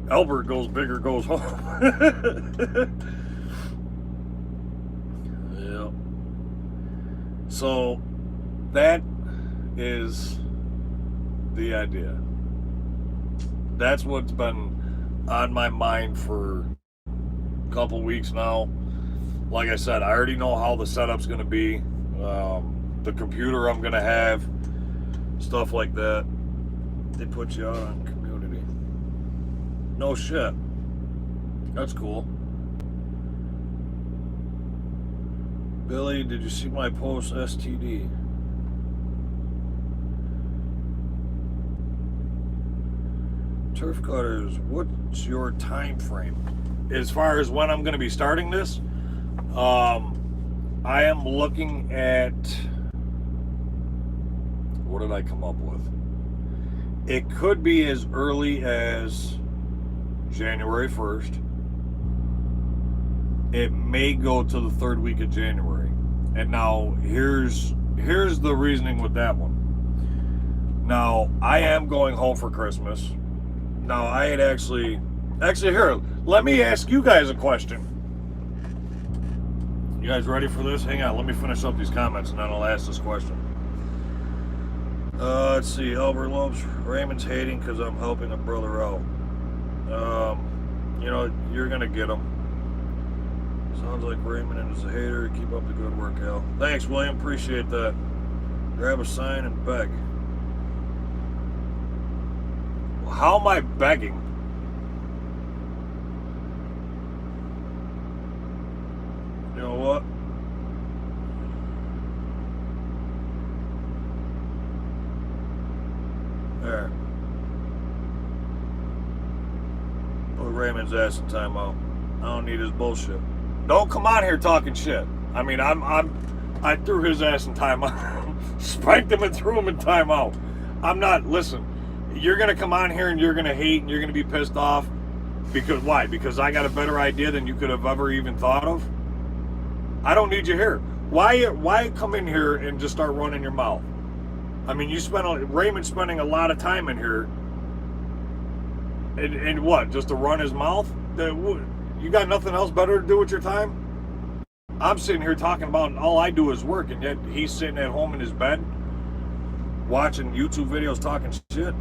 Albert goes big or goes home. Yeah. So, that is the idea. That's what's been on my mind for a couple weeks now. Like I said, I already know how the setup's going to be, the computer I'm going to have, stuff like that. They put you out on community. No shit. That's cool. Billy, did you see my post STD? Turf cutters, what's your time frame? As far as when I'm going to be starting this, I am looking at, what did I come up with? It could be as early as January 1st. It may go to the third week of January. And now here's the reasoning with that one. Now, I am going home for Christmas. Now, I had actually here, let me ask you guys a question. You guys ready for this? Hang on, let me finish up these comments and then I'll ask this question. Let's see, Albert Lopes, Raymond's hating because I'm helping a brother out. You know, you're going to get him. Sounds like Raymond is a hater. Keep up the good work, Al. Thanks, William, appreciate that. Grab a sign and beg. Well, how am I begging? You know what? There. Put Raymond's ass in timeout. I don't need his bullshit. Don't come on here talking shit. I mean, I threw his ass in timeout. Spanked him and threw him in timeout. I'm not, listen, you're going to come on here and you're going to hate and you're going to be pissed off. Because, why? Because I got a better idea than you could have ever even thought of? I don't need you here. Why come in here and just start running your mouth? I mean, Raymond's spending a lot of time in here. And what? Just to run his mouth? You got nothing else better to do with your time? I'm sitting here talking about all I do is work, and yet he's sitting at home in his bed watching YouTube videos talking shit.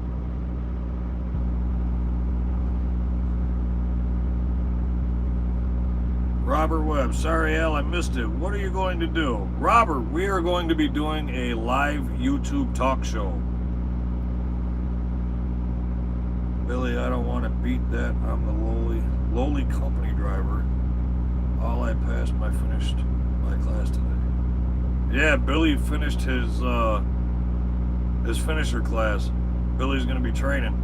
Robert Webb, sorry Al, I missed it. What are you going to do? Robert, we are going to be doing a live YouTube talk show. Billy, I don't want to beat that. I'm the lowly company driver. All I passed my class today. Yeah, Billy finished his finisher class. Billy's gonna be training.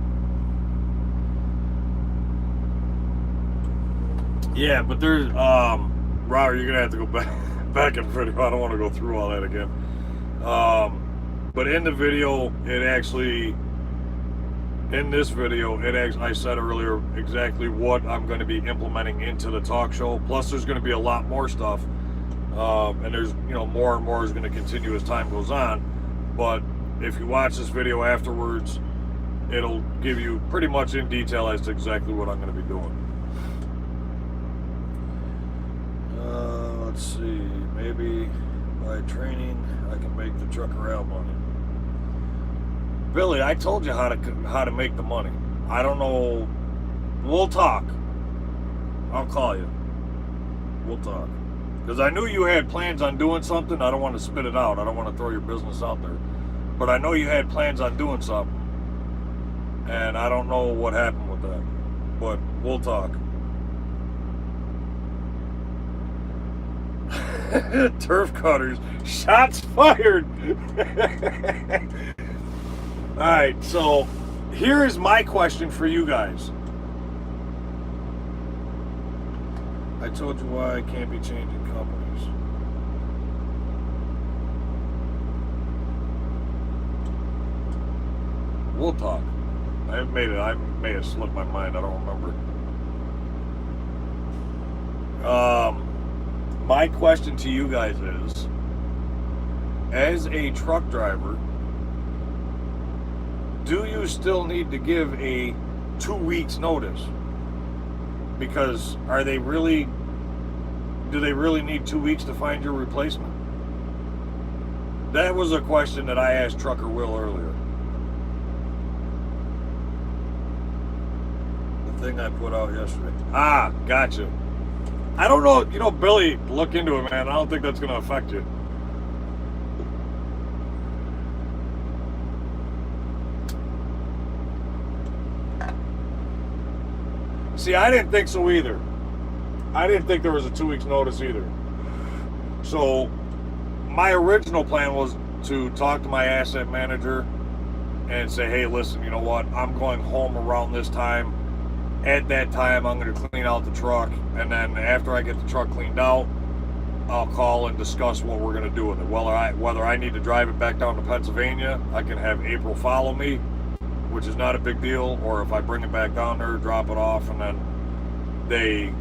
Yeah, but there's Robert, you're gonna have to go back in video. I don't want to go through all that again. But in the video, I said earlier exactly what I'm going to be implementing into the talk show. Plus, there's going to be a lot more stuff, and there's more and more is going to continue as time goes on. But if you watch this video afterwards, it'll give you pretty much in detail as to exactly what I'm going to be doing. Let's see, maybe by training I can make the trucker out money. Billy, I told you how to make the money. I don't know. We'll talk. I'll call you. We'll talk. Because I knew you had plans on doing something. I don't want to spit it out. I don't want to throw your business out there. But I know you had plans on doing something. And I don't know what happened with that. But we'll talk. Turf cutters. Shots fired. Alright, so here is my question for you guys. I told you why I can't be changing companies. We'll talk. I may have slipped my mind, I don't remember. My question to you guys is, as a truck driver, do you still need to give a 2 weeks notice? Because do they really need 2 weeks to find your replacement? That was a question that I asked Trucker Will earlier. The thing I put out yesterday. Ah, gotcha. I don't know, Billy, look into it, man. I don't think that's going to affect you. See, I didn't think so either. I didn't think there was a 2 weeks notice either. So, my original plan was to talk to my asset manager and say, hey, listen, you know what? I'm going home around this time. At that time, I'm going to clean out the truck. And then after I get the truck cleaned out, I'll call and discuss what we're going to do with it. Whether I need to drive it back down to Pennsylvania, I can have April follow me, which is not a big deal, or if I bring it back down there, drop it off, and then they,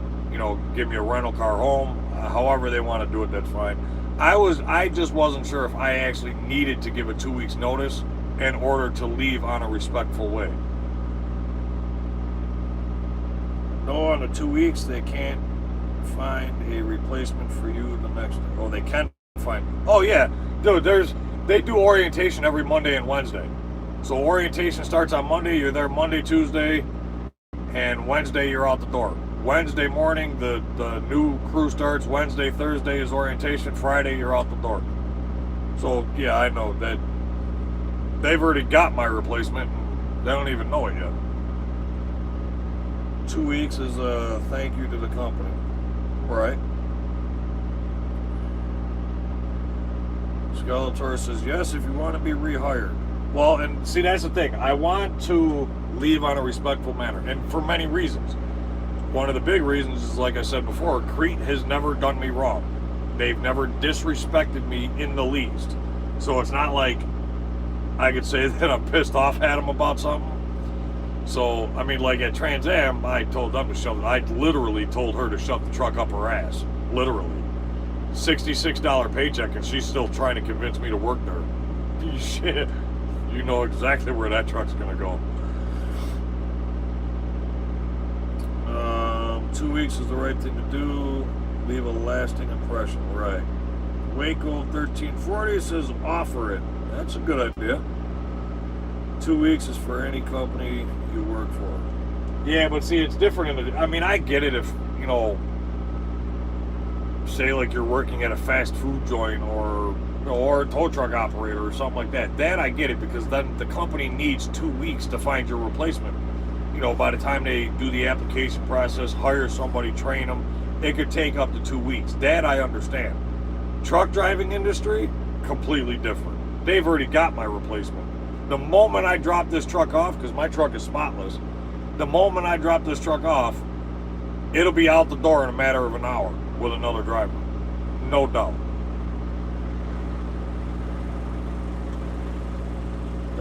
give me a rental car home. However they want to do it, that's fine. I just wasn't sure if I actually needed to give a 2 weeks notice in order to leave on a respectful way. No, on the 2 weeks, they can't find a replacement for you the next day. Oh, they can find. Oh, yeah. Dude, they do orientation every Monday and Wednesday. So orientation starts on Monday. You're there Monday, Tuesday, and Wednesday you're out the door. Wednesday morning, the new crew starts. Wednesday, Thursday is orientation. Friday, you're out the door. So, yeah, I know that they've already got my replacement, and they don't even know it yet. 2 weeks is a thank you to the company. Right. Skeletor says, yes, if you want to be rehired. Well, and see, that's the thing. I want to leave on a respectful manner, and for many reasons. One of the big reasons is, like I said before, Crete has never done me wrong. They've never disrespected me in the least. So it's not like I could say that I'm pissed off at them about something. So, I mean, like at Trans Am, I told them to shove it. I literally told her to shove the truck up her ass. Literally. $66 paycheck, and she's still trying to convince me to work there. Shit. You know exactly where that truck's going to go. 2 weeks is the right thing to do. Leave a lasting impression. Right. Waco 1340 says offer it. That's a good idea. 2 weeks is for any company you work for. Yeah, but see, it's different. I get it if, say like you're working at a fast food joint or a tow truck operator or something like that. That I get it, because then the company needs 2 weeks to find your replacement. by the time they do the application process, hire somebody, train them, it could take up to 2 weeks. That I understand. Truck driving industry, completely different. They've already got my replacement. The moment I drop this truck off, because my truck is spotless, the moment I drop this truck off, it'll be out the door in a matter of an hour with another driver. No doubt.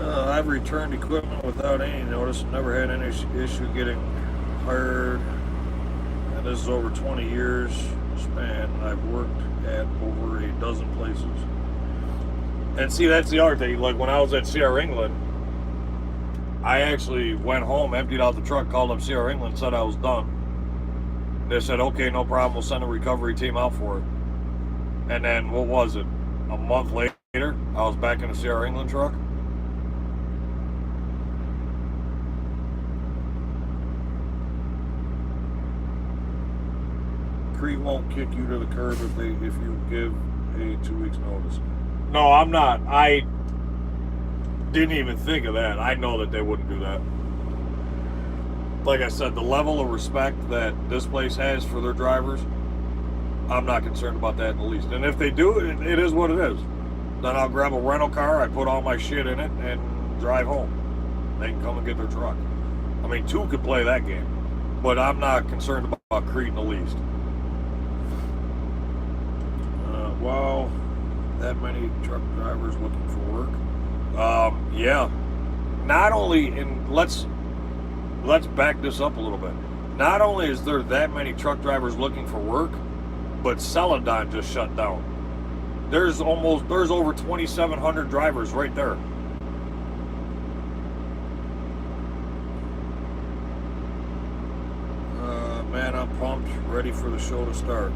I've returned equipment without any notice. Never had any issue getting hired. And this is over 20 years span. I've worked at over a dozen places. And see, that's the other thing. Like when I was at CR England, I actually went home, emptied out the truck, called up CR England, said I was done. They said, okay, no problem. We'll send a recovery team out for it. And then, what was it? A month later, I was back in the CR England truck. Crete won't kick you to the curb if you give a 2 weeks notice. No, I'm not. I didn't even think of that. I know that they wouldn't do that. Like I said, the level of respect that this place has for their drivers, I'm not concerned about that in the least. And if they do, it is what it is. Then I'll grab a rental car, I put all my shit in it, and drive home. They can come and get their truck. I mean, 2 could play that game. But I'm not concerned about Crete in the least. Wow, that many truck drivers looking for work. Yeah. Not only, and let's back this up a little bit. Not only is there that many truck drivers looking for work, but Celadon just shut down. There's over 2,700 drivers right there. Man, I'm pumped, ready for the show to start.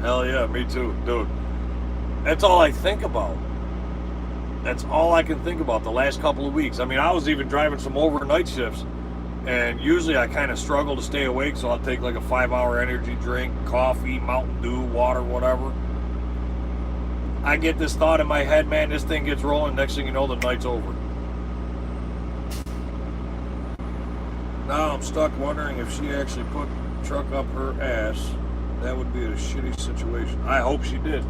Hell yeah, me too, dude. That's all I think about. That's all I can think about the last couple of weeks. I mean, I was even driving some overnight shifts, and usually I kind of struggle to stay awake, so I'll take like a 5-hour energy drink, coffee, Mountain Dew, water, whatever. I get this thought in my head, man, this thing gets rolling, next thing you know, the night's over. Now I'm stuck wondering if she actually put the truck up her ass. That would be a shitty situation. I hope she did.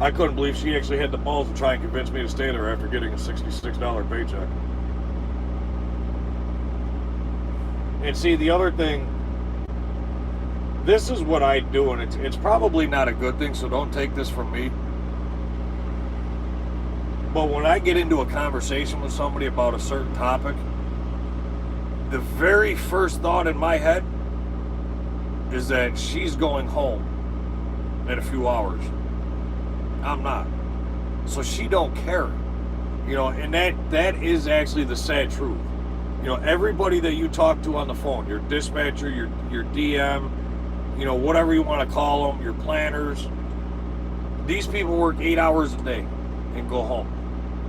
I couldn't believe she actually had the balls to try and convince me to stay there after getting a $66 paycheck. And see, the other thing, this is what I do, and it's probably not a good thing, so don't take this from me. But when I get into a conversation with somebody about a certain topic, the very first thought in my head is that she's going home in a few hours. I'm not. So she don't care. And that is actually the sad truth. Everybody that you talk to on the phone, your dispatcher, your DM, whatever you want to call them, your planners, these people work 8 hours a day and go home.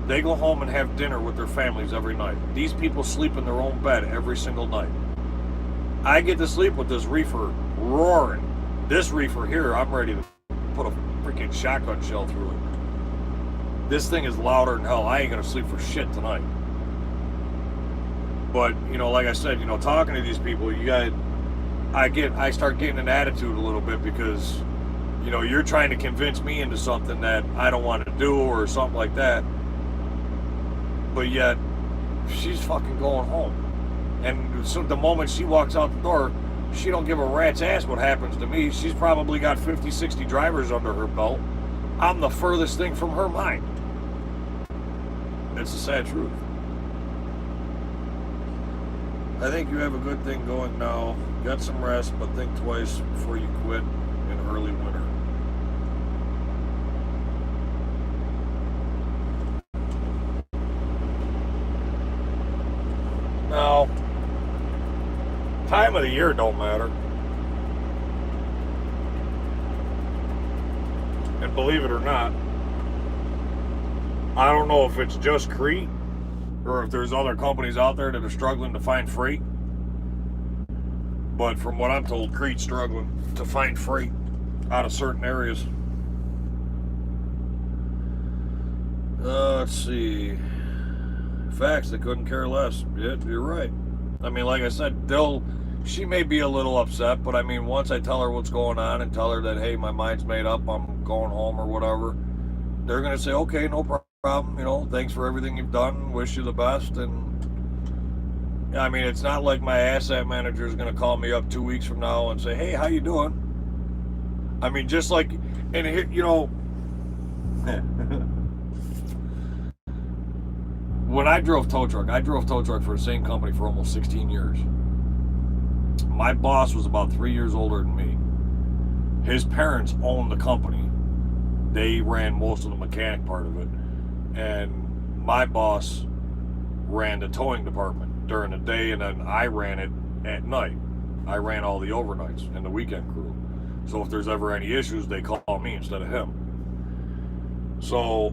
They go home and have dinner with their families every night. These people sleep in their own bed every single night. I get to sleep with this reefer roaring. This reefer here, I'm ready to put a freaking shotgun shell through it. This thing is louder than hell. I ain't gonna sleep for shit tonight. But, like I said, talking to these people, I start getting an attitude a little bit because, you're trying to convince me into something that I don't want to do or something like that. But yet, she's fucking going home. And so the moment she walks out the door, she don't give a rat's ass what happens to me. She's probably got 50, 60 drivers under her belt. I'm the furthest thing from her mind. It's the sad truth. I think you have a good thing going now. Get some rest, but think twice before you quit in early winter. Now, time of the year don't matter. And believe it or not, I don't know if it's just Crete or if there's other companies out there that are struggling to find freight. But from what I'm told, Crete's struggling to find freight out of certain areas. Let's see. Facts, they couldn't care less. Yeah, you're right. I mean, like I said, she may be a little upset, but I mean, once I tell her what's going on and tell her that, hey, my mind's made up, I'm going home or whatever, they're going to say, okay, no problem, you know, thanks for everything you've done, wish you the best. And I mean, it's not like my asset manager is going to call me up 2 weeks from now and say, hey, how you doing? I mean, just like, and here, you know, when I drove tow truck for the same company for almost 16 years. My boss was about 3 years older than me. His parents owned the company. They ran most of the mechanic part of it. And my boss ran the towing department during the day, and then I ran it at night. I ran all the overnights and the weekend crew. So if there's ever any issues, they call me instead of him. So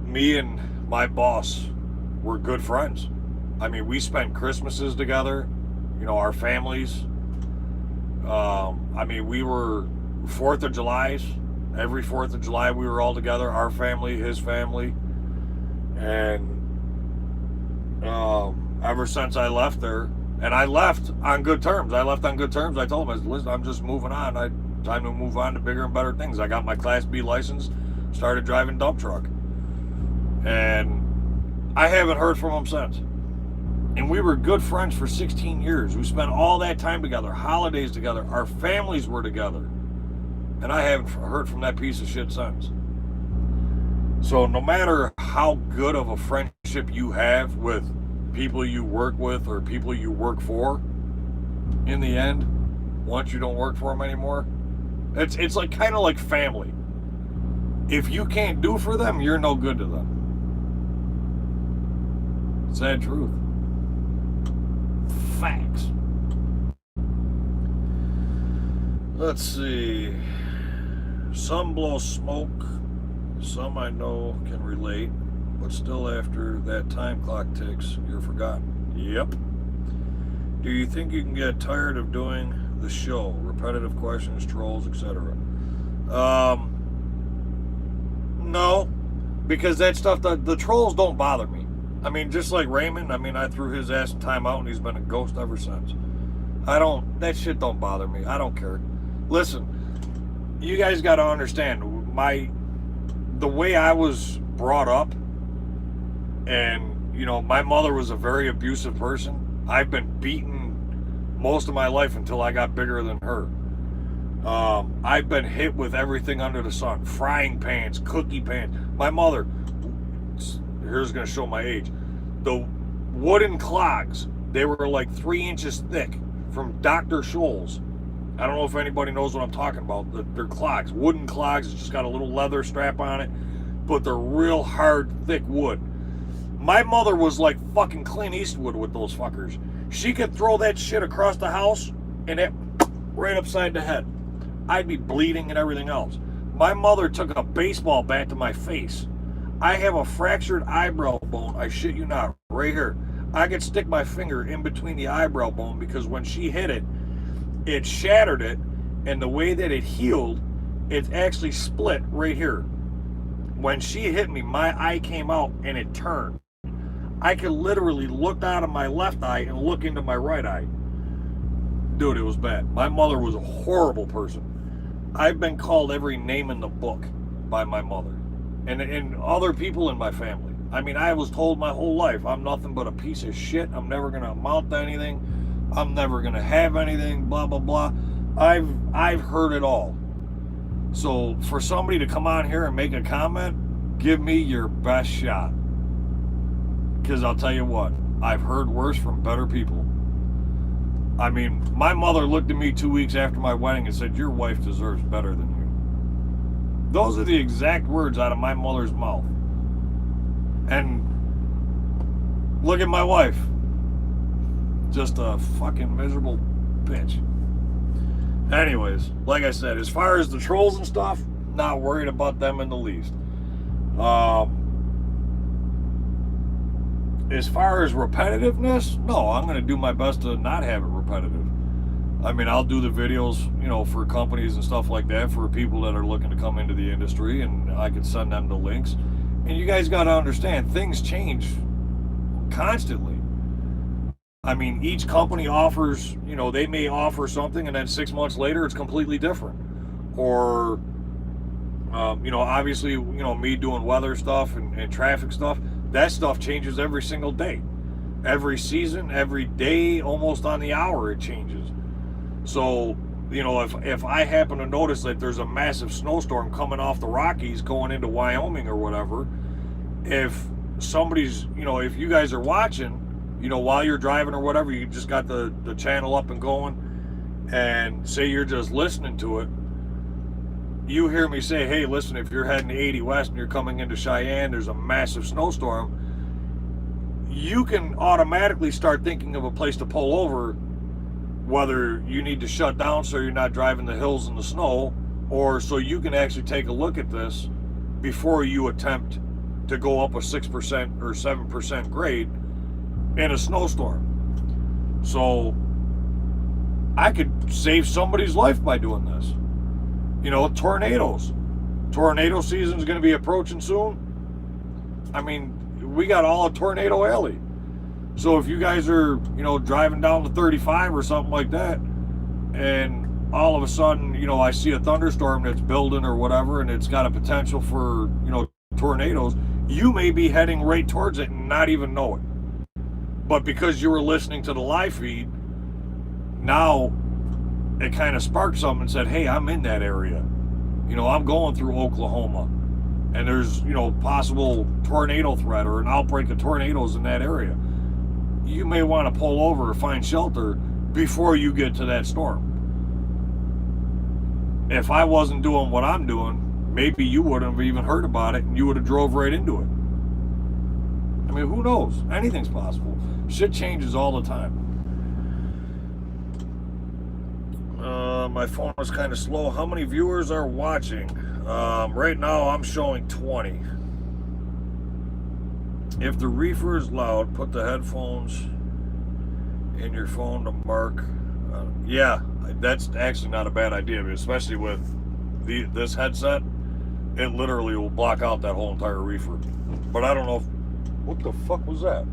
me and my boss were good friends. I mean, we spent Christmases together, you know, our families. I mean, we were 4th of July's. Every 4th of July, we were all together, our family, his family. And ever since I left there, and I left on good terms. I told him, listen, I'm just moving on. Time to move on to bigger and better things. I got my Class B license, started driving dump truck. And I haven't heard from him since. And we were good friends for 16 years. We spent all that time together, holidays together. Our families were together. And I haven't heard from that piece of shit since. So no matter how good of a friendship you have with people you work with or people you work for, in the end, once you don't work for them anymore, it's like kind of like family. If you can't do for them, you're no good to them. Sad truth. Facts. Let's see. Some blow smoke. Some I know can relate. But still, after that time clock ticks, you're forgotten. Yep. Do you think you can get tired of doing the show? Repetitive questions, trolls, etc. No. Because that stuff, the trolls don't bother me. I mean, just like Raymond, I mean, I threw his ass in timeout and he's been a ghost ever since. That shit don't bother me. I don't care. Listen, you guys got to understand, the way I was brought up, and, you know, my mother was a very abusive person. I've been beaten most of my life until I got bigger than her. I've been hit with everything under the sun. Frying pans, cookie pans. My mother, here's going to show my age. The wooden clogs, they were like 3 inches thick from Dr. Scholl's. I don't know if anybody knows what I'm talking about. They're clogs, wooden clogs. It's just got a little leather strap on it, but they're real hard, thick wood. My mother was like fucking Clint Eastwood with those fuckers. She could throw that shit across the house and it right upside the head. I'd be bleeding and everything else. My mother took a baseball bat to my face. I have a fractured eyebrow bone, I shit you not, right here. I could stick my finger in between the eyebrow bone because when she hit it, it shattered it, and the way that it healed, it actually split right here. When she hit me, my eye came out and it turned. I could literally look out of my left eye and look into my right eye. Dude, it was bad. My mother was a horrible person. I've been called every name in the book by my mother and other people in my family. I mean, I was told my whole life, I'm nothing but a piece of shit. I'm never going to amount to anything. I'm never going to have anything, blah, blah, blah. I've heard it all. So for somebody to come on here and make a comment, give me your best shot. Because I'll tell you what, I've heard worse from better people. I mean, my mother looked at me 2 weeks after my wedding and said, your wife deserves better than you. Those are the exact words out of my mother's mouth. And look at my wife. Just a fucking miserable bitch. Anyways, like I said, as far as the trolls and stuff, not worried about them in the least. As far as repetitiveness, no, I'm going to do my best to not have it repetitive. I mean, I'll do the videos, you know, for companies and stuff like that for people that are looking to come into the industry, and I can send them the links. And you guys got to understand, things change constantly. I mean, each company offers, they may offer something and then 6 months later it's completely different. Or, obviously, me doing weather stuff and traffic stuff, that stuff changes every single day. Every season, every day, almost on the hour, it changes. So, if I happen to notice that there's a massive snowstorm coming off the Rockies going into Wyoming or whatever, if somebody's, if you guys are watching, while you're driving or whatever, you just got the channel up and going, and say you're just listening to it, you hear me say, hey, listen, if you're heading 80 west and you're coming into Cheyenne, there's a massive snowstorm, you can automatically start thinking of a place to pull over, whether you need to shut down so you're not driving the hills in the snow, or so you can actually take a look at this before you attempt to go up a 6% or 7% grade in a snowstorm. So I could save somebody's life by doing this. Tornadoes. Tornado season is going to be approaching soon. I mean, we got all a tornado alley. So if you guys are, driving down the 35 or something like that, and all of a sudden, I see a thunderstorm that's building or whatever, and it's got a potential for, tornadoes, you may be heading right towards it and not even know it. But because you were listening to the live feed, now it kind of sparked something and said, hey, I'm in that area. I'm going through Oklahoma, and there's, possible tornado threat or an outbreak of tornadoes in that area. You may want to pull over or find shelter before you get to that storm. If I wasn't doing what I'm doing, maybe you wouldn't have even heard about it and you would have drove right into it. I mean, who knows? Anything's possible. Shit changes all the time. My phone is kind of slow. How many viewers are watching? Right now I'm showing 20. If the reefer is loud, put the headphones in your phone to mark. Yeah, that's actually not a bad idea, especially with this headset. It literally will block out that whole entire reefer. But I don't know if... What the fuck was that?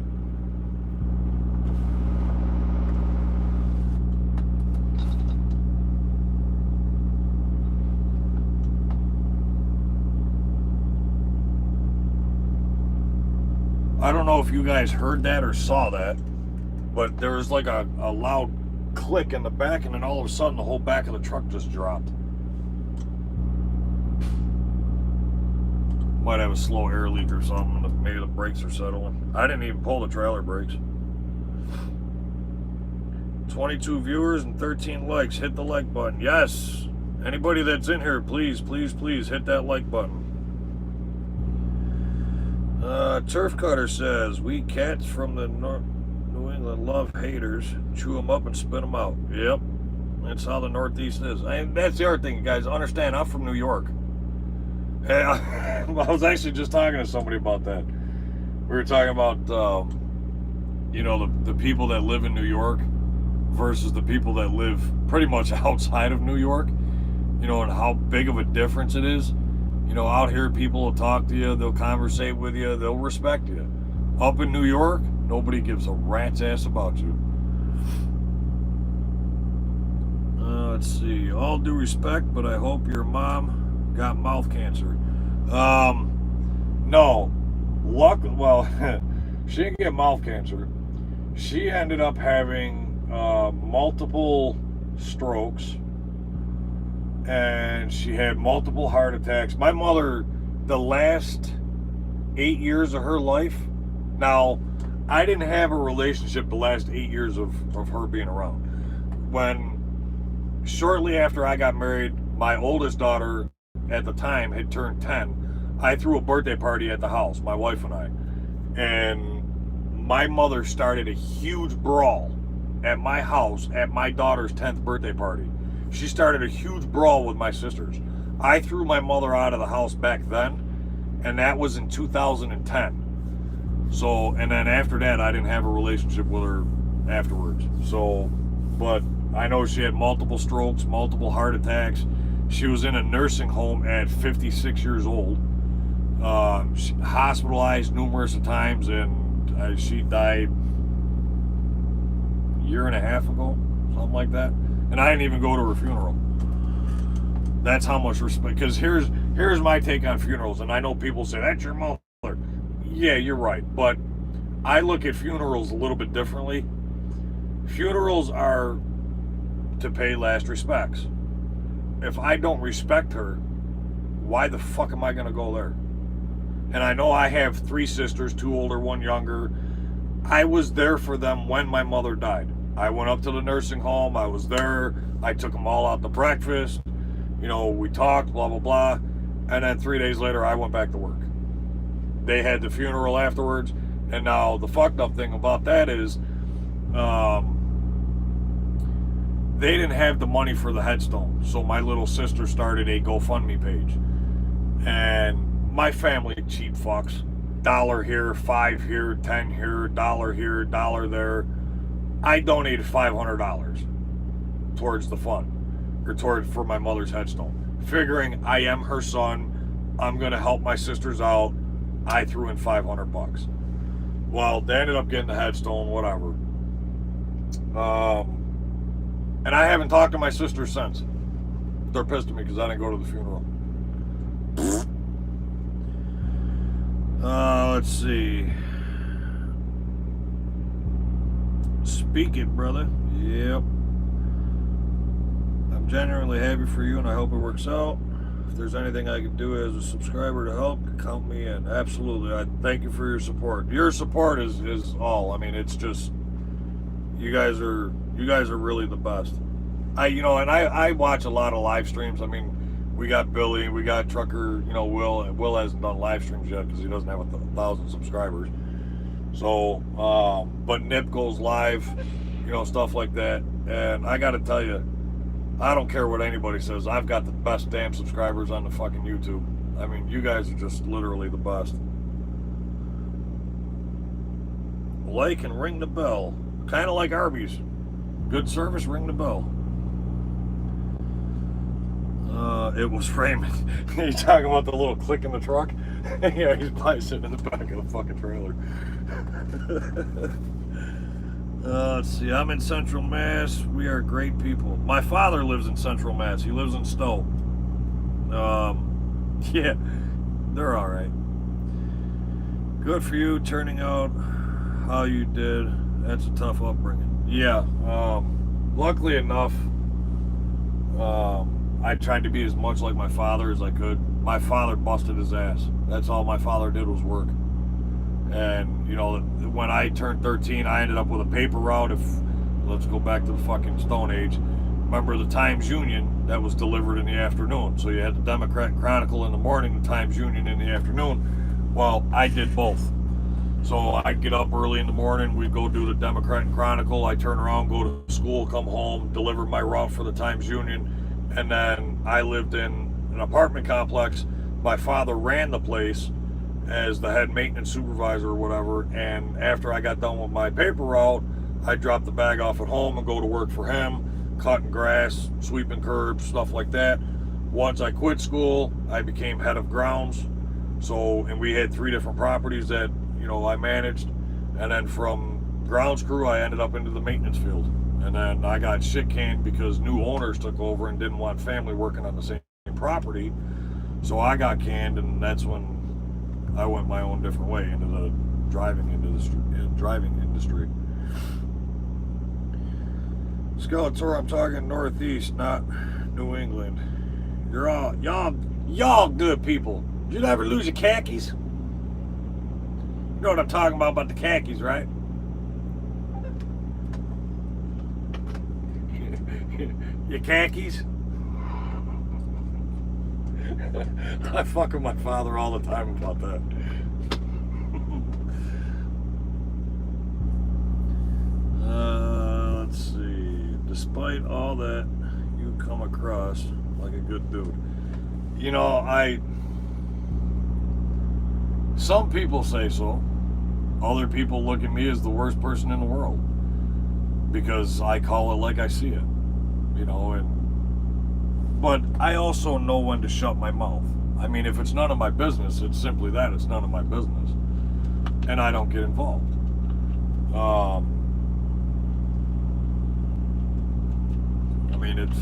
I don't know if you guys heard that or saw that, but there was like a loud click in the back, and then all of a sudden the whole back of the truck just dropped. Might have a slow air leak or something. Maybe the brakes are settling. I didn't even pull the trailer brakes. 22 viewers and 13 likes. Hit the like button. Yes. Anybody that's in here, please, please, please hit that like button. Turf Cutter says, we cats from the New England love haters. Chew them up and spit them out. Yep. That's how the Northeast is. And that's the other thing, you guys. Understand, I'm from New York. Hey, I was actually just talking to somebody about that. We were talking about, the people that live in New York versus the people that live pretty much outside of New York, and how big of a difference it is. Out here, people will talk to you, they'll conversate with you, they'll respect you. Up in New York, nobody gives a rat's ass about you. Let's see. All due respect, but I hope your mom got mouth cancer. No. Well, she didn't get mouth cancer. She ended up having multiple strokes, and she had multiple heart attacks. My mother, the last 8 years of her life, now, I didn't have a relationship the last 8 years of her being around. Shortly after I got married, my oldest daughter at the time had turned 10. I threw a birthday party at the house, my wife and I. And my mother started a huge brawl at my house at my daughter's 10th birthday party. She started a huge brawl with my sisters. I threw my mother out of the house back then, and that was in 2010. So, and then after that, I didn't have a relationship with her afterwards. So, but I know she had multiple strokes, multiple heart attacks. She was in a nursing home at 56 years old. She was hospitalized numerous times, and she died year and a half ago, something like that. And I didn't even go to her funeral. That's how much respect. Because here's my take on funerals, and I know people say that's your mother. Yeah, you're right, but I look at funerals a little bit differently. Funerals are to pay last respects. If I don't respect her, why the fuck am I going to go there? And I know I have 3 sisters, 2 older, 1 younger. I was there for them when my mother died. I went up to the nursing home. I was there. I took them all out to breakfast. You know, we talked, blah, blah, blah. And then 3 days later, I went back to work. They had the funeral afterwards. And now the fucked up thing about that is they didn't have the money for the headstone. So my little sister started a GoFundMe page. And my family, cheap fucks. $1 here, 5 here, 10 here, $1 here, $1 there. I donated $500 towards the fund, or for my mother's headstone. Figuring I am her son, I'm gonna help my sisters out. I threw in $500. Well, they ended up getting the headstone, whatever. And I haven't talked to my sisters since. They're pissed at me because I didn't go to the funeral. Let's see. Speak it, brother. Yep. I'm genuinely happy for you, and I hope it works out. If there's anything I can do as a subscriber to help, count me in. Absolutely. I thank you for your support. Your support is all. I mean, it's just you guys are really the best. I watch a lot of live streams. I mean, we got Billy, we got Trucker, Will. Will hasn't done live streams yet because he doesn't have 1,000 subscribers. So, but Nip goes live, stuff like that. And I got to tell you, I don't care what anybody says. I've got the best damn subscribers on the fucking YouTube. I mean, you guys are just literally the best. Like and ring the bell. Kind of like Arby's. Good service, ring the bell. It was Raymond. You talking about the little click in the truck? Yeah, he's probably sitting in the back of the fucking trailer. Let's see. I'm in Central Mass. We are great people. My father lives in Central Mass. He lives in Stowe. Yeah, they're all right. Good for you turning out how you did. That's a tough upbringing. Yeah. Luckily enough, I tried to be as much like my father as I could. My father busted his ass. That's all my father did was work. And, when I turned 13, I ended up with a paper route. Let's go back to the fucking Stone Age. Remember the Times-Union that was delivered in the afternoon. So you had the Democrat Chronicle in the morning, the Times-Union in the afternoon. Well, I did both. So I'd get up early in the morning, we'd go do the Democrat and Chronicle, I'd turn around, go to school, come home, deliver my route for the Times-Union, and then I lived in an apartment complex. My father ran the place as the head maintenance supervisor or whatever, and after I got done with my paper route, I'd drop the bag off at home and go to work for him, cutting grass, sweeping curbs, stuff like that. Once I quit school, I became head of grounds. And we had 3 different properties that I managed, and then from grounds crew I ended up into the maintenance field, and then I got shit canned because new owners took over and didn't want family working on the same property, so I got canned, and that's when I went my own different way into the driving industry. Skeletor, I'm talking Northeast, not New England. Y'all good people. Did you ever lose your khakis? You know what I'm talking about the khakis, right? Your khakis? I fuck with my father all the time about that. Let's see. Despite all that, you come across like a good dude. Some people say so. Other people look at me as the worst person in the world because I call it like I see it, but I also know when to shut my mouth. I mean, if it's none of my business, it's simply that, it's none of my business, and I don't get involved. mean, it's,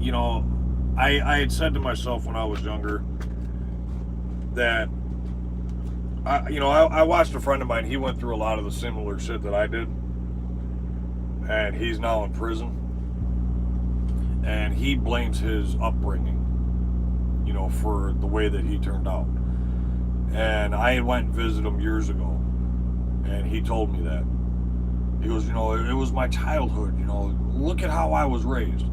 you know, I had said to myself when I was younger that, I watched a friend of mine. He went through a lot of the similar shit that I did, and he's now in prison. And he blames his upbringing, for the way that he turned out. And I went and visited him years ago, and he told me that. He goes, it was my childhood, look at how I was raised.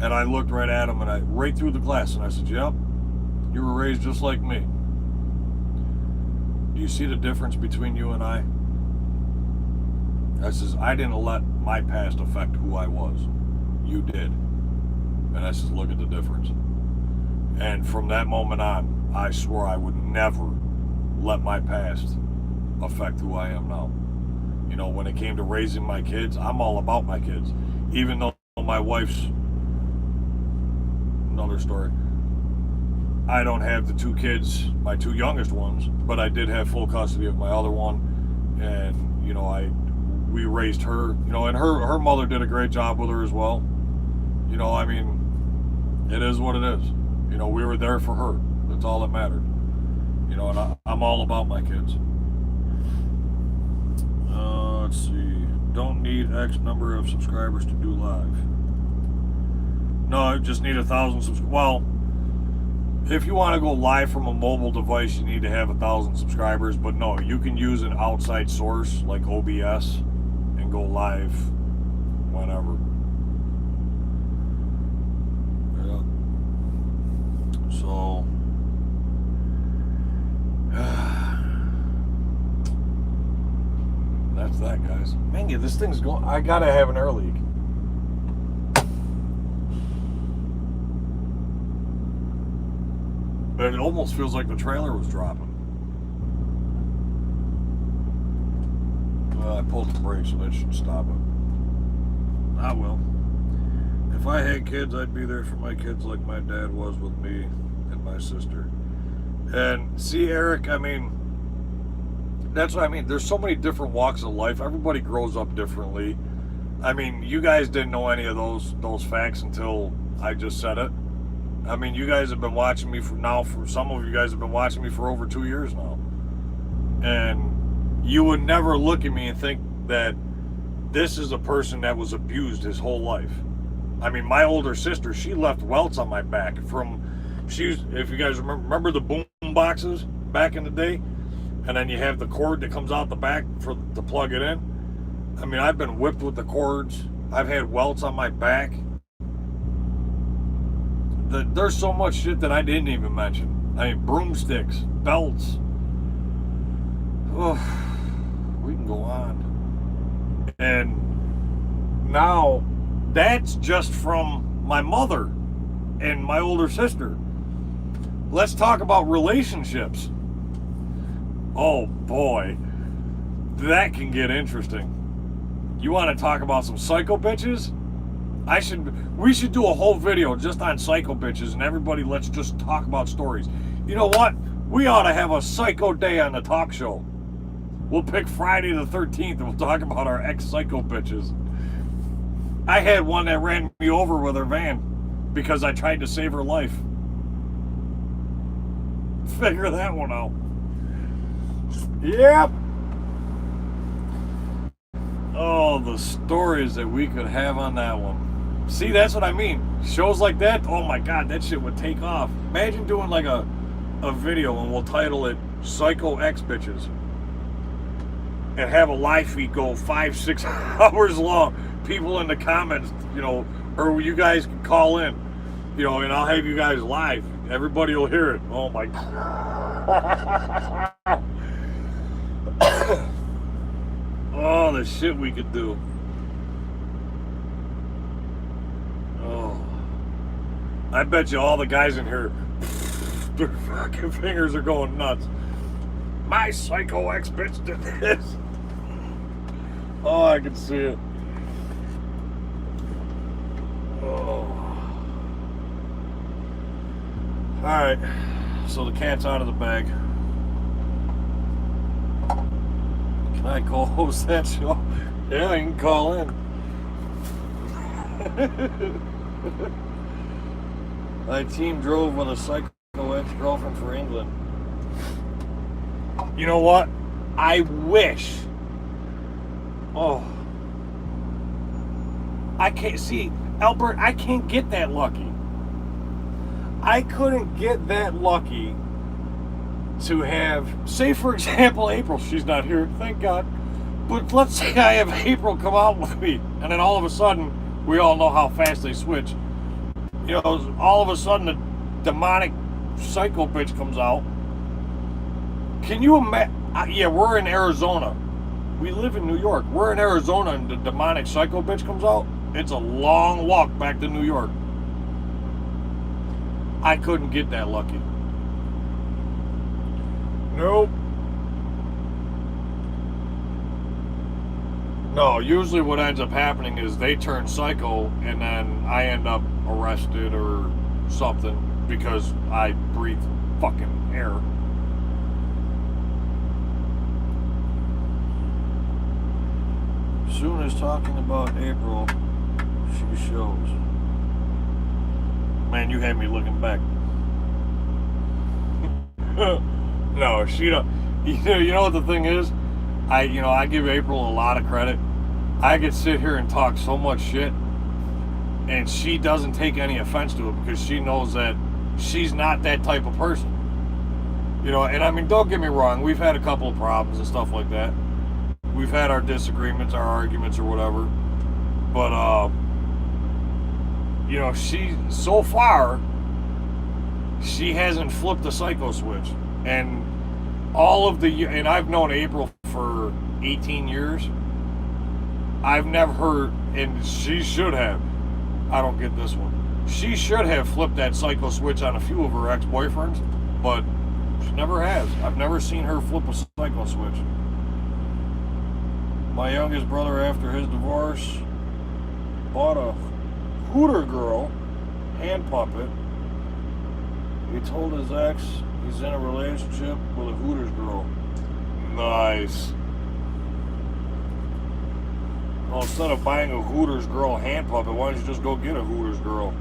And I looked right at him, and right through the glass, and I said, yep, you were raised just like me. Do you see the difference between you and I? I says, I didn't let my past affect who I was. You did. And I says, look at the difference. And from that moment on, I swore I would never let my past affect who I am now. When it came to raising my kids, I'm all about my kids. Even though my wife's, another story, I don't have the two kids, my two youngest ones, but I did have full custody of my other one. And, we raised her, and her mother did a great job with her as well. I mean, it is what it is. We were there for her. That's all that mattered. And I'm all about my kids. Let's see. Don't need X number of subscribers to do live. No, I just need 1,000 subscribers. Well, if you want to go live from a mobile device, you need to have 1,000 subscribers. But no, you can use an outside source like OBS and go live whenever. Yeah. So, that's that, guys. Man, yeah, this thing's going. I gotta have an air leak. But it almost feels like the trailer was dropping. Well, I pulled the brake, so that should stop it. I will. If I had kids, I'd be there for my kids like my dad was with me and my sister. And see, Eric, I mean, that's what I mean. There's so many different walks of life. Everybody grows up differently. I mean, you guys didn't know any of those facts until I just said it. I mean, you guys have been watching me for some of you guys have been watching me for over 2 years now. And you would never look at me and think that this is a person that was abused his whole life. I mean, my older sister, she left welts on my back if you guys remember the boom boxes back in the day, and then you have the cord that comes out the back to plug it in. I mean, I've been whipped with the cords. I've had welts on my back. There's so much shit that I didn't even mention. I mean, broomsticks, belts. Oh, we can go on. And now, that's just from my mother and my older sister. Let's talk about relationships. Oh boy, that can get interesting. You want to talk about some psycho bitches? We should do a whole video just on psycho bitches, and everybody, let's just talk about stories. You know what? We ought to have a psycho day on the talk show. We'll pick Friday the 13th, and we'll talk about our ex-psycho bitches. I had one that ran me over with her van because I tried to save her life. Figure that one out. Yep. Oh, the stories that we could have on that one. See, that's what I mean. Shows like that, oh my God, that shit would take off. Imagine doing like a video, and we'll title it Psycho X Bitches. And have a live feed go 5-6 hours long. People in the comments, or you guys can call in, and I'll have you guys live. Everybody will hear it. Oh my God. Oh, the shit we could do. Oh. I bet you all the guys in here, their fucking fingers are going nuts. My psycho ex bitch did this. Oh, I can see it. Oh. Alright, so the cat's out of the bag. Can I co-host that show? Yeah, you can call in. My team drove with a psycho ex-girlfriend for England. You know what? I wish. Oh. I can't see, Albert, I can't get that lucky. I couldn't get that lucky to have, say for example, April, she's not here, thank God. But let's say I have April come out with me, and then all of a sudden, we all know how fast they switch. You know, all of a sudden the demonic psycho bitch comes out. Can you imagine? Yeah, we're in Arizona. We live in New York. We're in Arizona and the demonic psycho bitch comes out. It's a long walk back to New York. I couldn't get that lucky. Nope. No, usually what ends up happening is they turn psycho and then I end up arrested or something because I breathe fucking air. Soon as talking about April, she shows. Man, you had me looking back. No, she don't. You know what the thing is? I give April a lot of credit. I could sit here and talk so much shit, and she doesn't take any offense to it because she knows that she's not that type of person. You know, and I mean, don't get me wrong. We've had a couple of problems and stuff like that. We've had our disagreements, our arguments, or whatever. But, you know, so far, she hasn't flipped the psycho switch. And and I've known April for 18 years. I've never heard, and she should have. I don't get this one. She should have flipped that psycho switch on a few of her ex-boyfriends, but she never has. I've never seen her flip a psycho switch. My youngest brother, after his divorce, bought a Hooter girl hand puppet. He told his ex he's in a relationship with a Hooters girl. Nice. Well, instead of buying a Hooters girl hand puppet, why don't you just go get a Hooters girl?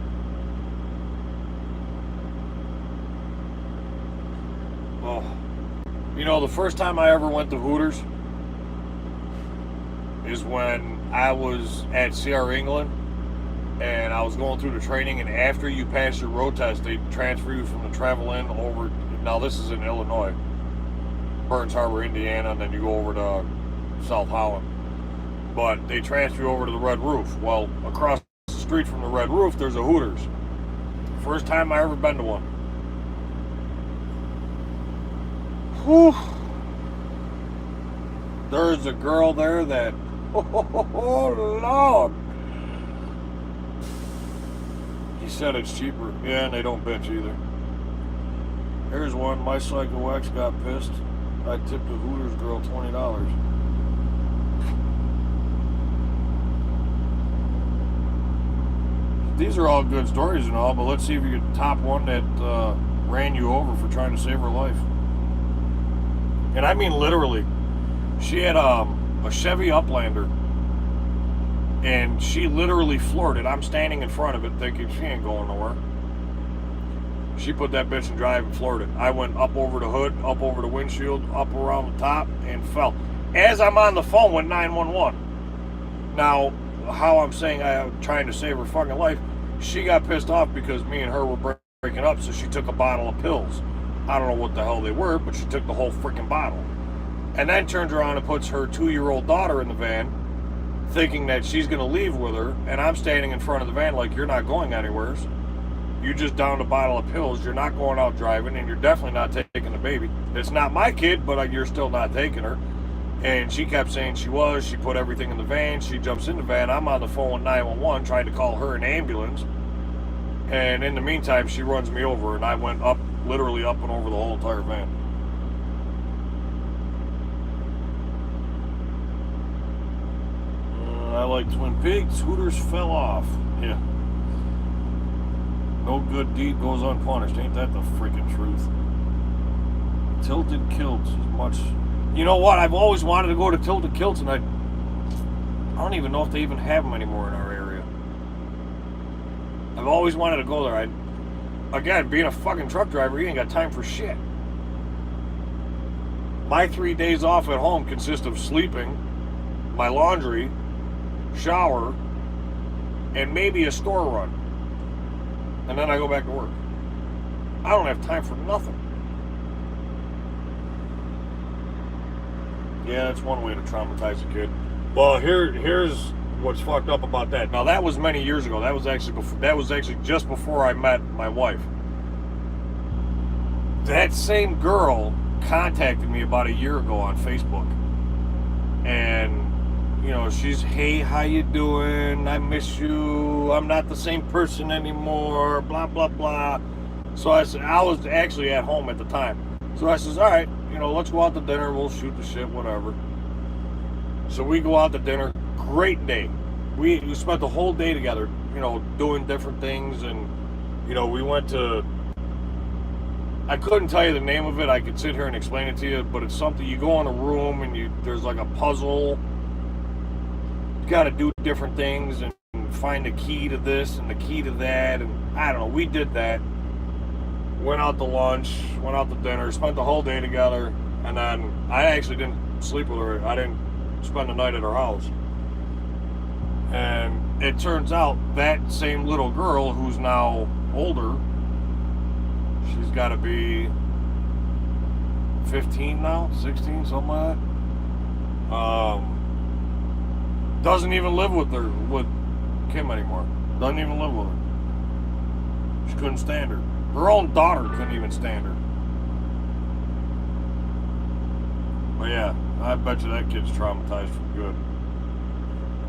Oh. You know, the first time I ever went to Hooters is when I was at CR England and I was going through the training, and after you pass your road test, they transfer you from the Travel Inn over, now this is in Illinois, Burns Harbor, Indiana, and then you go over to South Holland. But they transfer you over to the Red Roof. Well, across the street from the Red Roof, there's a Hooters. First time I ever been to one. Whew. There's a girl there that, oh Lord. He said it's cheaper. Yeah, and they don't bitch either. Here's one. My psycho ex got pissed. I tipped a Hooters girl $20. These are all good stories and all, but let's see if you can top one that ran you over for trying to save her life. And I mean literally. She had a Chevy Uplander, and she literally floored it. I'm standing in front of it thinking she ain't going nowhere. She put that bitch in drive and floored it. I went up over the hood, up over the windshield, up around the top, and fell. As I'm on the phone with 911. Now, how I'm saying I'm trying to save her fucking life, she got pissed off because me and her were breaking up, so she took a bottle of pills. I don't know what the hell they were, but she took the whole freaking bottle. And then turns around and puts her 2-year-old daughter in the van, thinking that she's going to leave with her, and I'm standing in front of the van like, you're not going anywhere. You just downed a bottle of pills, you're not going out driving, and you're definitely not taking the baby. It's not my kid, but you're still not taking her. And she kept saying she was. She put everything in the van. She jumps in the van. I'm on the phone with 911 trying to call her an ambulance. And in the meantime, she runs me over, and I went up, literally up and over the whole entire van. I like Twin Peaks. Hooters fell off. Yeah. No good deed goes unpunished. Ain't that the freaking truth? Tilted Kilts is much... You know what? I've always wanted to go to Tilted Kilts, and I don't even know if they even have them anymore in our area. I've always wanted to go there. Again, being a fucking truck driver, you ain't got time for shit. My 3 days off at home consist of sleeping, my laundry, shower, and maybe a store run. And then I go back to work. I don't have time for nothing. Yeah, that's one way to traumatize a kid. Well, here's what's fucked up about that. Now, that was many years ago. That was actually just before I met my wife. That same girl contacted me about a year ago on Facebook. And, you know, she's, hey, how you doing? I miss you. I'm not the same person anymore. Blah, blah, blah. So I said, I was actually at home at the time. So I says, all right, you know, let's go out to dinner. We'll shoot the shit, whatever. So we go out to dinner. Great day. We spent the whole day together, you know, doing different things. And, you know, we went to, I couldn't tell you the name of it. I could sit here and explain it to you, but it's something, you go in a room and there's like a puzzle. You got to do different things and find the key to this and the key to that. And I don't know, we did that. Went out to lunch, went out to dinner, spent the whole day together. And then I actually didn't sleep with her. I didn't spend the night at her house. And it turns out that same little girl, who's now older, she's got to be 15 now, 16, something like that. Doesn't even live with Kim anymore. Doesn't even live with her. She couldn't stand her. Her own daughter couldn't even stand her. But yeah, I bet you that kid's traumatized for good.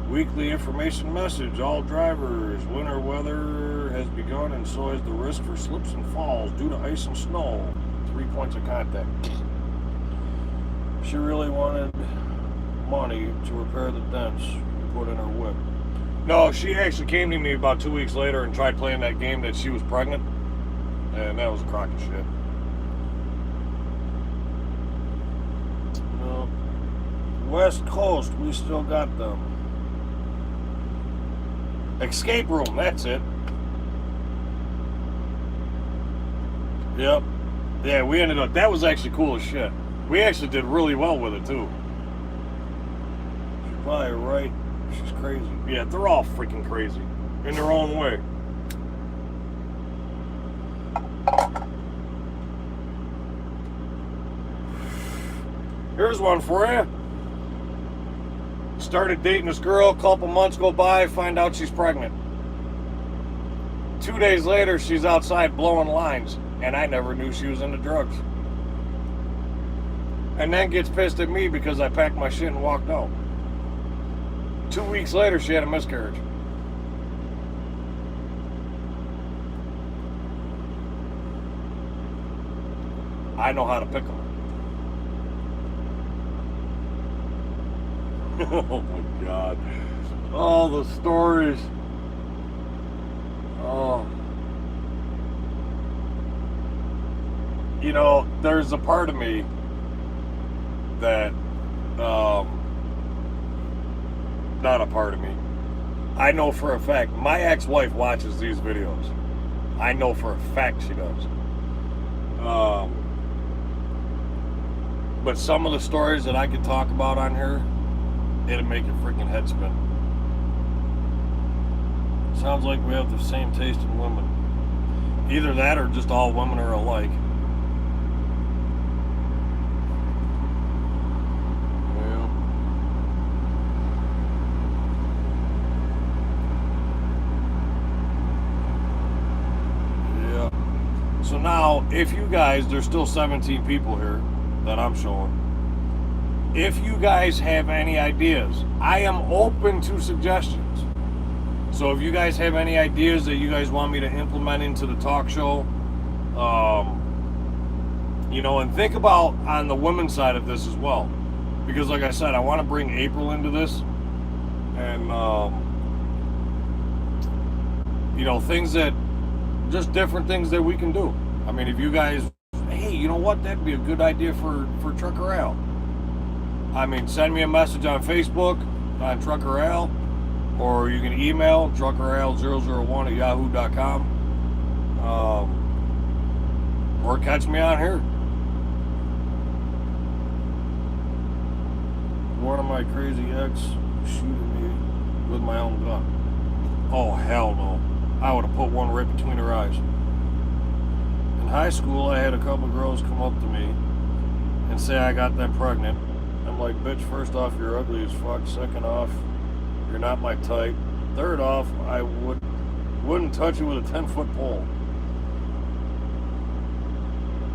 Weekly information message. All drivers, winter weather has begun and so has the risk for slips and falls due to ice and snow. 3 points of contact. She really wanted money to repair the dents put in her whip. No, she actually came to me about 2 weeks later and tried playing that game that she was pregnant. And that was a crock of shit. No. West Coast, we still got them. Escape room, that's it. Yep. Yeah, we ended up, that was actually cool as shit. We actually did really well with it too. She's probably right. She's crazy. Yeah, they're all freaking crazy in their own way. Here's one for you. Started dating this girl, a couple months go by, find out she's pregnant. 2 days later, she's outside blowing lines, and I never knew she was into drugs. And then gets pissed at me because I packed my shit and walked out. 2 weeks later, she had a miscarriage. I know how to pick them. Oh my God. All the stories. Oh. You know, there's a part of me that, not a part of me. I know for a fact, my ex-wife watches these videos. I know for a fact she does. But some of the stories that I could talk about on here, it'll make your freaking head spin. Sounds like we have the same taste in women. Either that or just all women are alike. Yeah. So now, if you guys, there's still 17 people here that I'm showing. If you guys have any ideas, I am open to suggestions. So if you guys have any ideas that you guys want me to implement into the talk show, you know, and think about on the women's side of this as well. Because like I said, I want to bring April into this. And, you know, things that, just different things that we can do. I mean, if you guys, hey, you know what, that'd be a good idea for Trucker Al. I mean, send me a message on Facebook, on Trucker Al, or you can email truckeral001@yahoo.com, or catch me on here. One of my crazy ex shooting me with my own gun. Oh, hell no. I would have put one right between her eyes. In high school, I had a couple girls come up to me and say I got them pregnant. I'm like, bitch, first off, you're ugly as fuck. Second off, you're not my type. Third off, I wouldn't touch you with a 10-foot pole.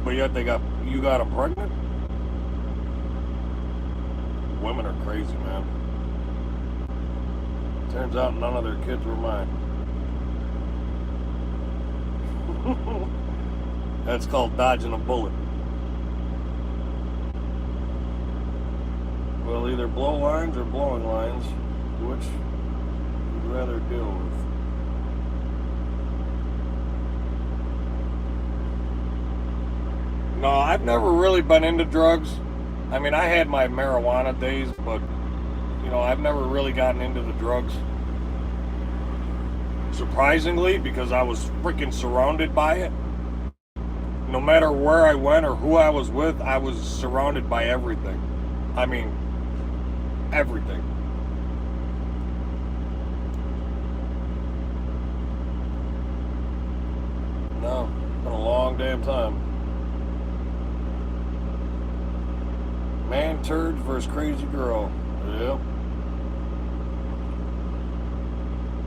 But yet you got them pregnant? Women are crazy, man. Turns out none of their kids were mine. That's called dodging a bullet. Well, either blow lines or blowing lines, which you'd rather deal with. No, I've never really been into drugs. I mean, I had my marijuana days, but, you know, I've never really gotten into the drugs. Surprisingly, because I was freaking surrounded by it. No matter where I went or who I was with, I was surrounded by everything. I mean, everything. No, it's been a long damn time. Man turds versus crazy girl. Yep.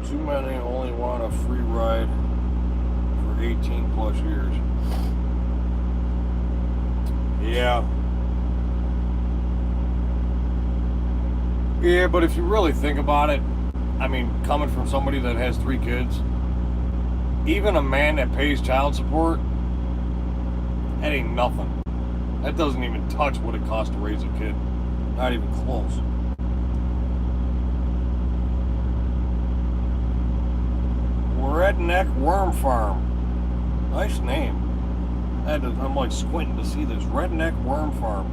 Too many only want a free ride for 18 plus years. Yeah. Yeah, but if you really think about it, I mean, coming from somebody that has 3 kids, even a man that pays child support, that ain't nothing. That doesn't even touch what it costs to raise a kid. Not even close. Redneck Worm Farm. Nice name. I'm like squinting to see this. Redneck Worm Farm.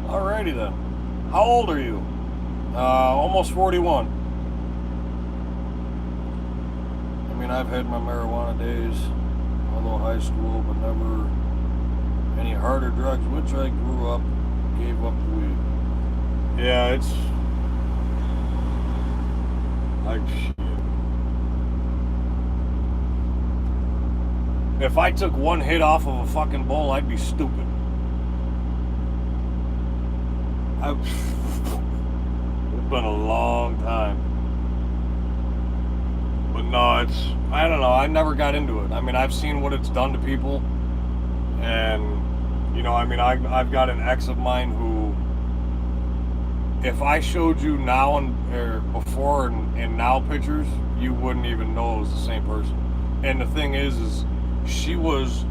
Alrighty then. How old are you? Almost 41. I mean, I've had my marijuana days, although high school, but never any harder drugs, which I grew up, gave up the weed. Yeah, it's like shit. If I took one hit off of a fucking bowl, I'd be stupid. It's been a long time. But no, I don't know, I never got into it. I mean, I've seen what it's done to people. And, you know, I mean, I've got an ex of mine who, if I showed you now or before and now pictures, you wouldn't even know it was the same person. And the thing is she was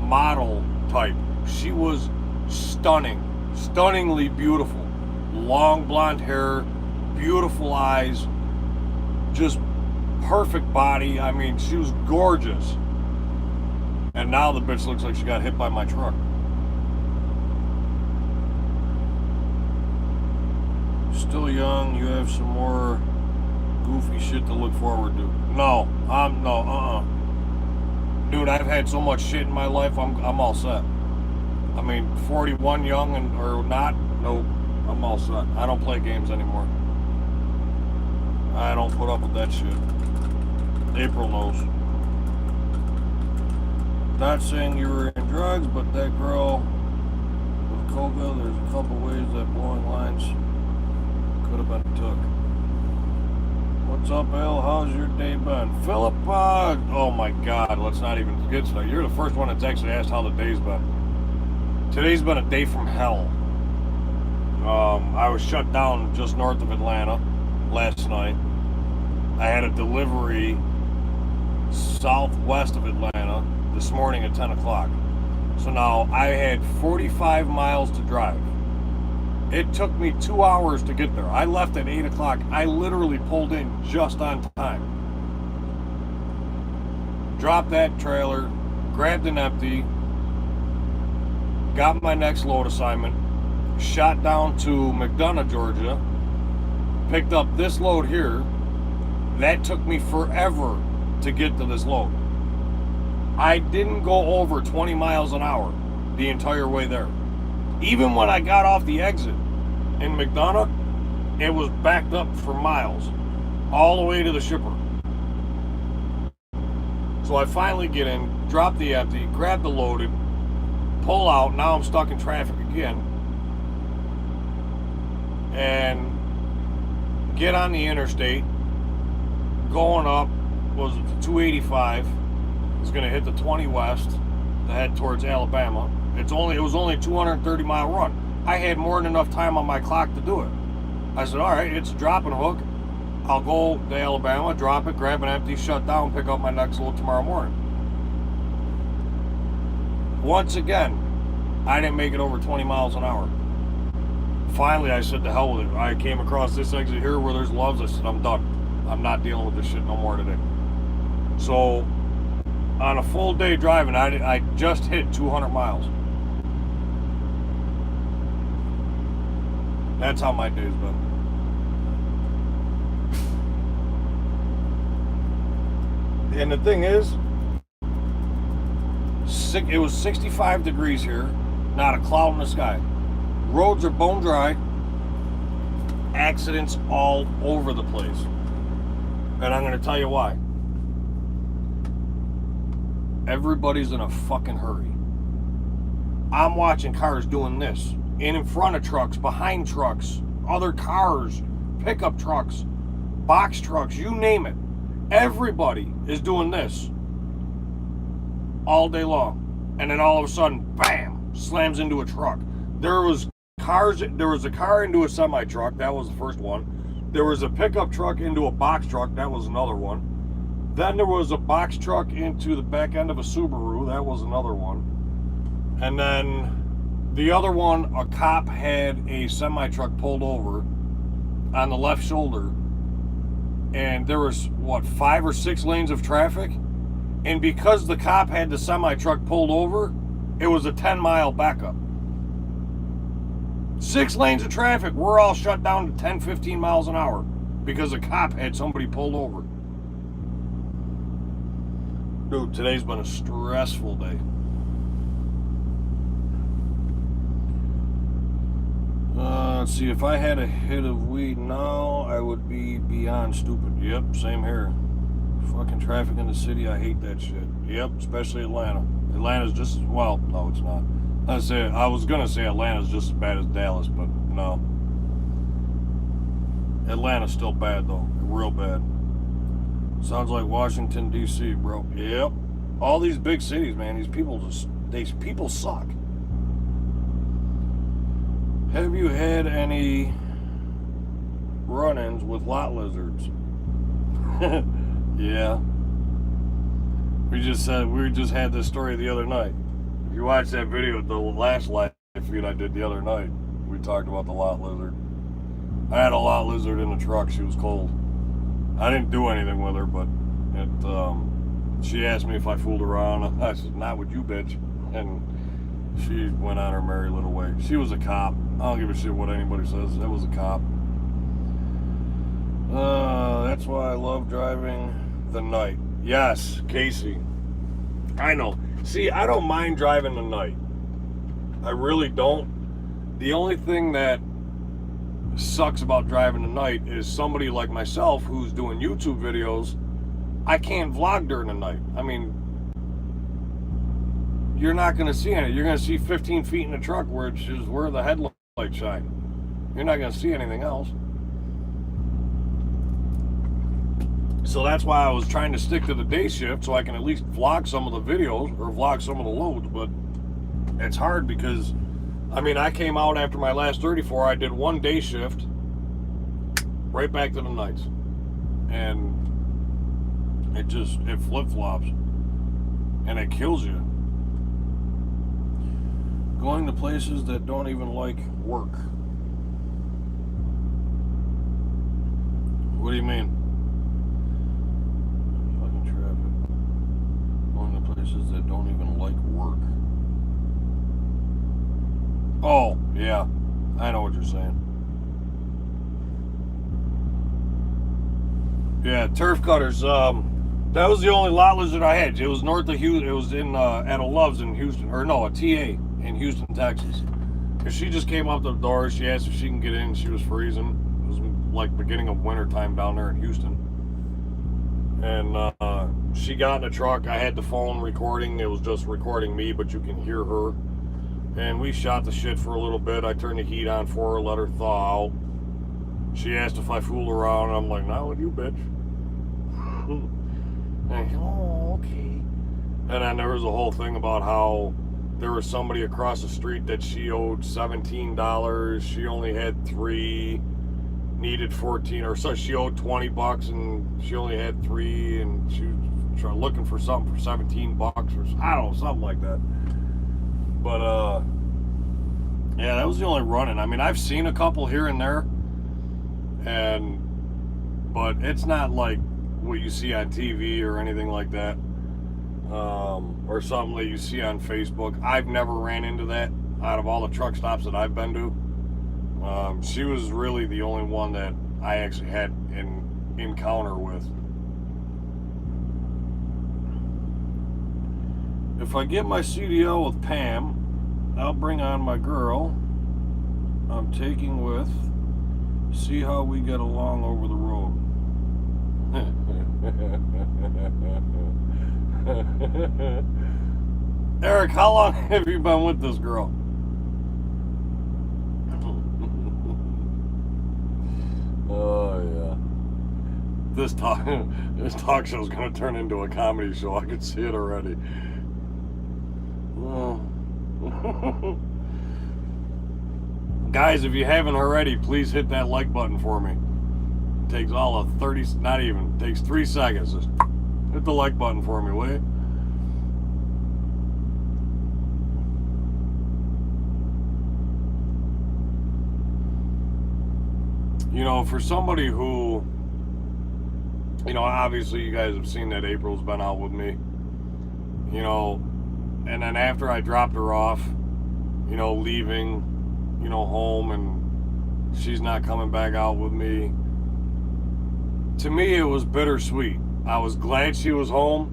model type. She was stunningly beautiful. Long blonde hair, beautiful eyes, just perfect body. I mean, she was gorgeous. And now the bitch looks like she got hit by my truck. Still young, you have some more goofy shit to look forward to. No, Dude, I've had so much shit in my life, I'm all set. I mean, 41 young or not, nope, I'm all set. I don't play games anymore. I don't put up with that shit. April knows. Not saying you were in drugs, but that girl with Koga, there's a couple ways that blowing lines could have been took. What's up, Al? How's your day been? Philip, oh my God, let's not even get started. You're the first one that's actually asked how the day's been. Today's been a day from hell. I was shut down just north of Atlanta last night. I had a delivery southwest of Atlanta this morning at 10 o'clock. So now I had 45 miles to drive. It took me 2 hours to get there. I left at 8 o'clock. I literally pulled in just on time. Dropped that trailer, grabbed an empty, got my next load assignment, shot down to McDonough, Georgia, picked up this load here. That took me forever to get to this load. I didn't go over 20 miles an hour the entire way there. Even when I got off the exit in McDonough, it was backed up for miles, all the way to the shipper. So I finally get in, drop the empty, grab the loaded, pull out. Now I'm stuck in traffic again. And get on the interstate, going up, was it the 285, was going to hit the 20 west to head towards Alabama. It was only a 230 mile run. I had more than enough time on my clock to do it. I said, all right, it's a dropping hook. I'll go to Alabama, drop it, grab an empty, shut down, pick up my next load tomorrow morning. Once again, I didn't make it over 20 miles an hour. Finally, I said, to hell with it. I came across this exit here where there's loves. I said, I'm done. I'm not dealing with this shit no more today. So, on a full day driving, I just hit 200 miles. That's how my day's been. And the thing is, it was 65 degrees here, not a cloud in the sky. Roads are bone dry, accidents all over the place. And I'm going to tell you why. Everybody's in a fucking hurry. I'm watching cars doing this. In front of trucks, behind trucks, other cars, pickup trucks, box trucks, you name it. Everybody is doing this all day long. And then all of a sudden, bam, slams into a truck. There was a car into a semi-truck, that was the first one. There was a pickup truck into a box truck, that was another one. Then there was a box truck into the back end of a Subaru, that was another one. And then the other one, a cop had a semi-truck pulled over on the left shoulder. And there was, 5 or 6 lanes of traffic? And because the cop had the semi-truck pulled over, it was a 10-mile backup. 6 lanes of traffic, we're all shut down to 10, 15 miles an hour because a cop had somebody pulled over. Dude, today's been a stressful day. Let's see, if I had a hit of weed now, I would be beyond stupid. Yep, same here. Fucking traffic in the city, I hate that shit. Yep, especially Atlanta. Atlanta's just as, well, no, it's not. I was gonna say Atlanta's just as bad as Dallas, but no. Atlanta's still bad though, real bad. Sounds like Washington D.C., bro. Yep. All these big cities, man, these people suck. Have you had any run-ins with lot lizards? Yeah. We just had this story the other night. If you watch that video, the last live feed I did the other night, we talked about the lot lizard. I had a lot lizard in the truck. She was cold. I didn't do anything with her, but she asked me if I fooled around. I said, not with you, bitch. And she went on her merry little way. She was a cop. I don't give a shit what anybody says. It was a cop. That's why I love driving the night. Yes, Casey. I know. See, I don't mind driving the night. I really don't. The only thing that sucks about driving the night is somebody like myself who's doing YouTube videos. I can't vlog during the night. I mean, you're not going to see any. You're going to see 15 feet in the truck, which is where the headlights shine. You're not going to see anything else. So that's why I was trying to stick to the day shift so I can at least vlog some of the videos or vlog some of the loads. But it's hard because, I mean, I came out after my last 34. I did one day shift, right back to the nights. And it flip-flops. And it kills you. Going to places that don't even like work. What do you mean? Fucking traffic. Going to places that don't even like work. Oh, yeah. I know what you're saying. Yeah, turf cutters. That was the only lot lizard I had. It was north of Houston. It was in at a Love's in Houston, or no, a TA in Houston, Texas. Cause she just came up to the door. She asked if she can get in. She was freezing. It was like beginning of winter time down there in Houston. And she got in the truck. I had the phone recording. It was just recording me, but you can hear her. And we shot the shit for a little bit. I turned the heat on for her, let her thaw out. She asked if I fooled around. I'm like, not with you, bitch. And, oh, okay. And then there was a whole thing about how there was somebody across the street that she owed $17. She only had 3, needed 14, or so she owed $20 and she only had 3, and she was looking for something for $17 or I don't know, something like that. But yeah, that was the only running. I mean, I've seen a couple here and there, but it's not like what you see on TV or anything like that, or something that you see on Facebook. I've never ran into that out of all the truck stops that I've been to. She was really the only one that I actually had an encounter with. If I get my CDL with Pam, I'll bring on my girl I'm taking with. See how we get along over the road. Eric, how long have you been with this girl? Oh yeah. This talk show is going to turn into a comedy show. I can see it already. Guys, if you haven't already, please hit that like button for me. It takes all of 30, not even, it takes 3 seconds. Just hit the like button for me, will you? You know, for somebody who, you know, obviously you guys have seen that April's been out with me, you know, and then after I dropped her off, you know, leaving, you know, home, and she's not coming back out with me. To me, it was bittersweet. I was glad she was home,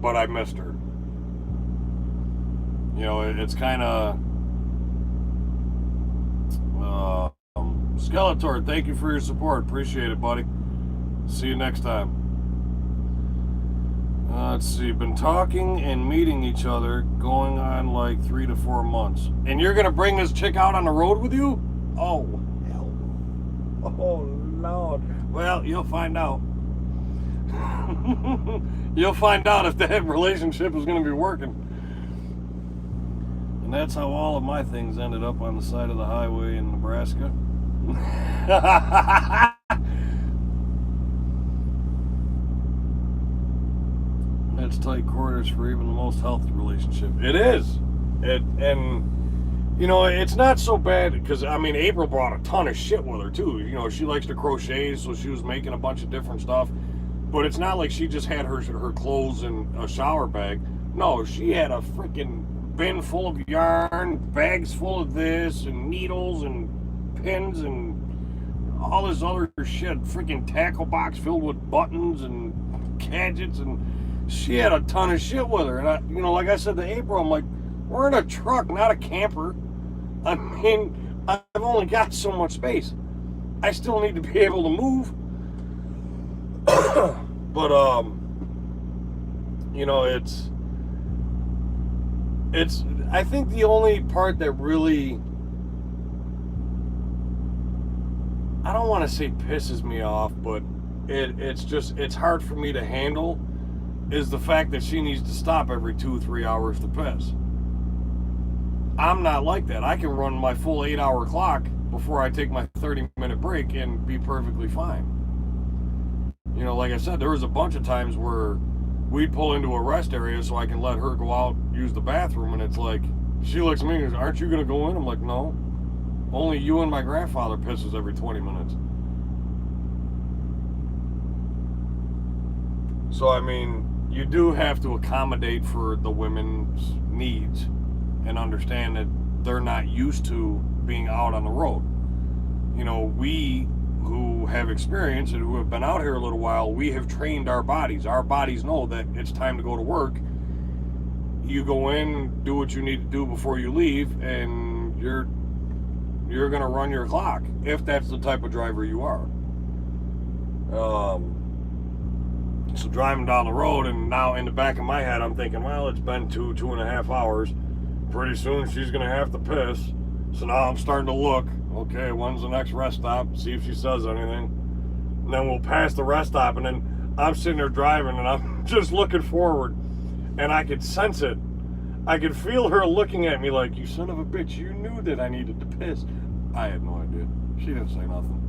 but I missed her. You know, it's kind of... Skeletor, thank you for your support. Appreciate it, buddy. See you next time. Let's see. Been talking and meeting each other going on like 3 to 4 months. And you're going to bring this chick out on the road with you? Oh, hell. Oh, Lord. Well, you'll find out. You'll find out if that relationship is going to be working. And that's how all of my things ended up on the side of the highway in Nebraska. That's tight quarters for even the most healthy relationship. It is. And you know, it's not so bad because, I mean, April brought a ton of shit with her too. You know, she likes to crochet, so she was making a bunch of different stuff. But it's not like she just had her clothes in a shower bag. No, she had a freaking bin full of yarn, bags full of this, and needles, and pins, and all this other shit. Freaking tackle box filled with buttons and gadgets, and she had a ton of shit with her. And I, you know, like I said to April, I'm like, we're in a truck, not a camper. I mean, I've only got so much space. I still need to be able to move. But you know, it's I think the only part that really, I don't want to say pisses me off, but it's hard for me to handle, is the fact that she needs to stop every 2-3 hours to piss. I'm not like that. I can run my full 8-hour clock before I take my 30-minute break and be perfectly fine. You know, like I said, there was a bunch of times where we'd pull into a rest area so I can let her go out, use the bathroom, and it's like, she looks at me and goes, aren't you going to go in? I'm like, no. Only you and my grandfather pisses every 20 minutes. So, I mean, you do have to accommodate for the women's needs and understand that they're not used to being out on the road. You know, we who have experience and who have been out here a little while, we have trained our bodies. Our bodies know that it's time to go to work. You go in, do what you need to do before you leave, and you're going to run your clock if that's the type of driver you are. So driving down the road, and now in the back of my head, I'm thinking, well, it's been 2.5 hours. Pretty soon she's going to have to piss. So now I'm starting to look, okay, when's the next rest stop? See if she says anything. And then we'll pass the rest stop, and then I'm sitting there driving, and I'm just looking forward, and I could sense it. I could feel her looking at me like, you son of a bitch, you knew that I needed to piss. I had no idea. She didn't say nothing.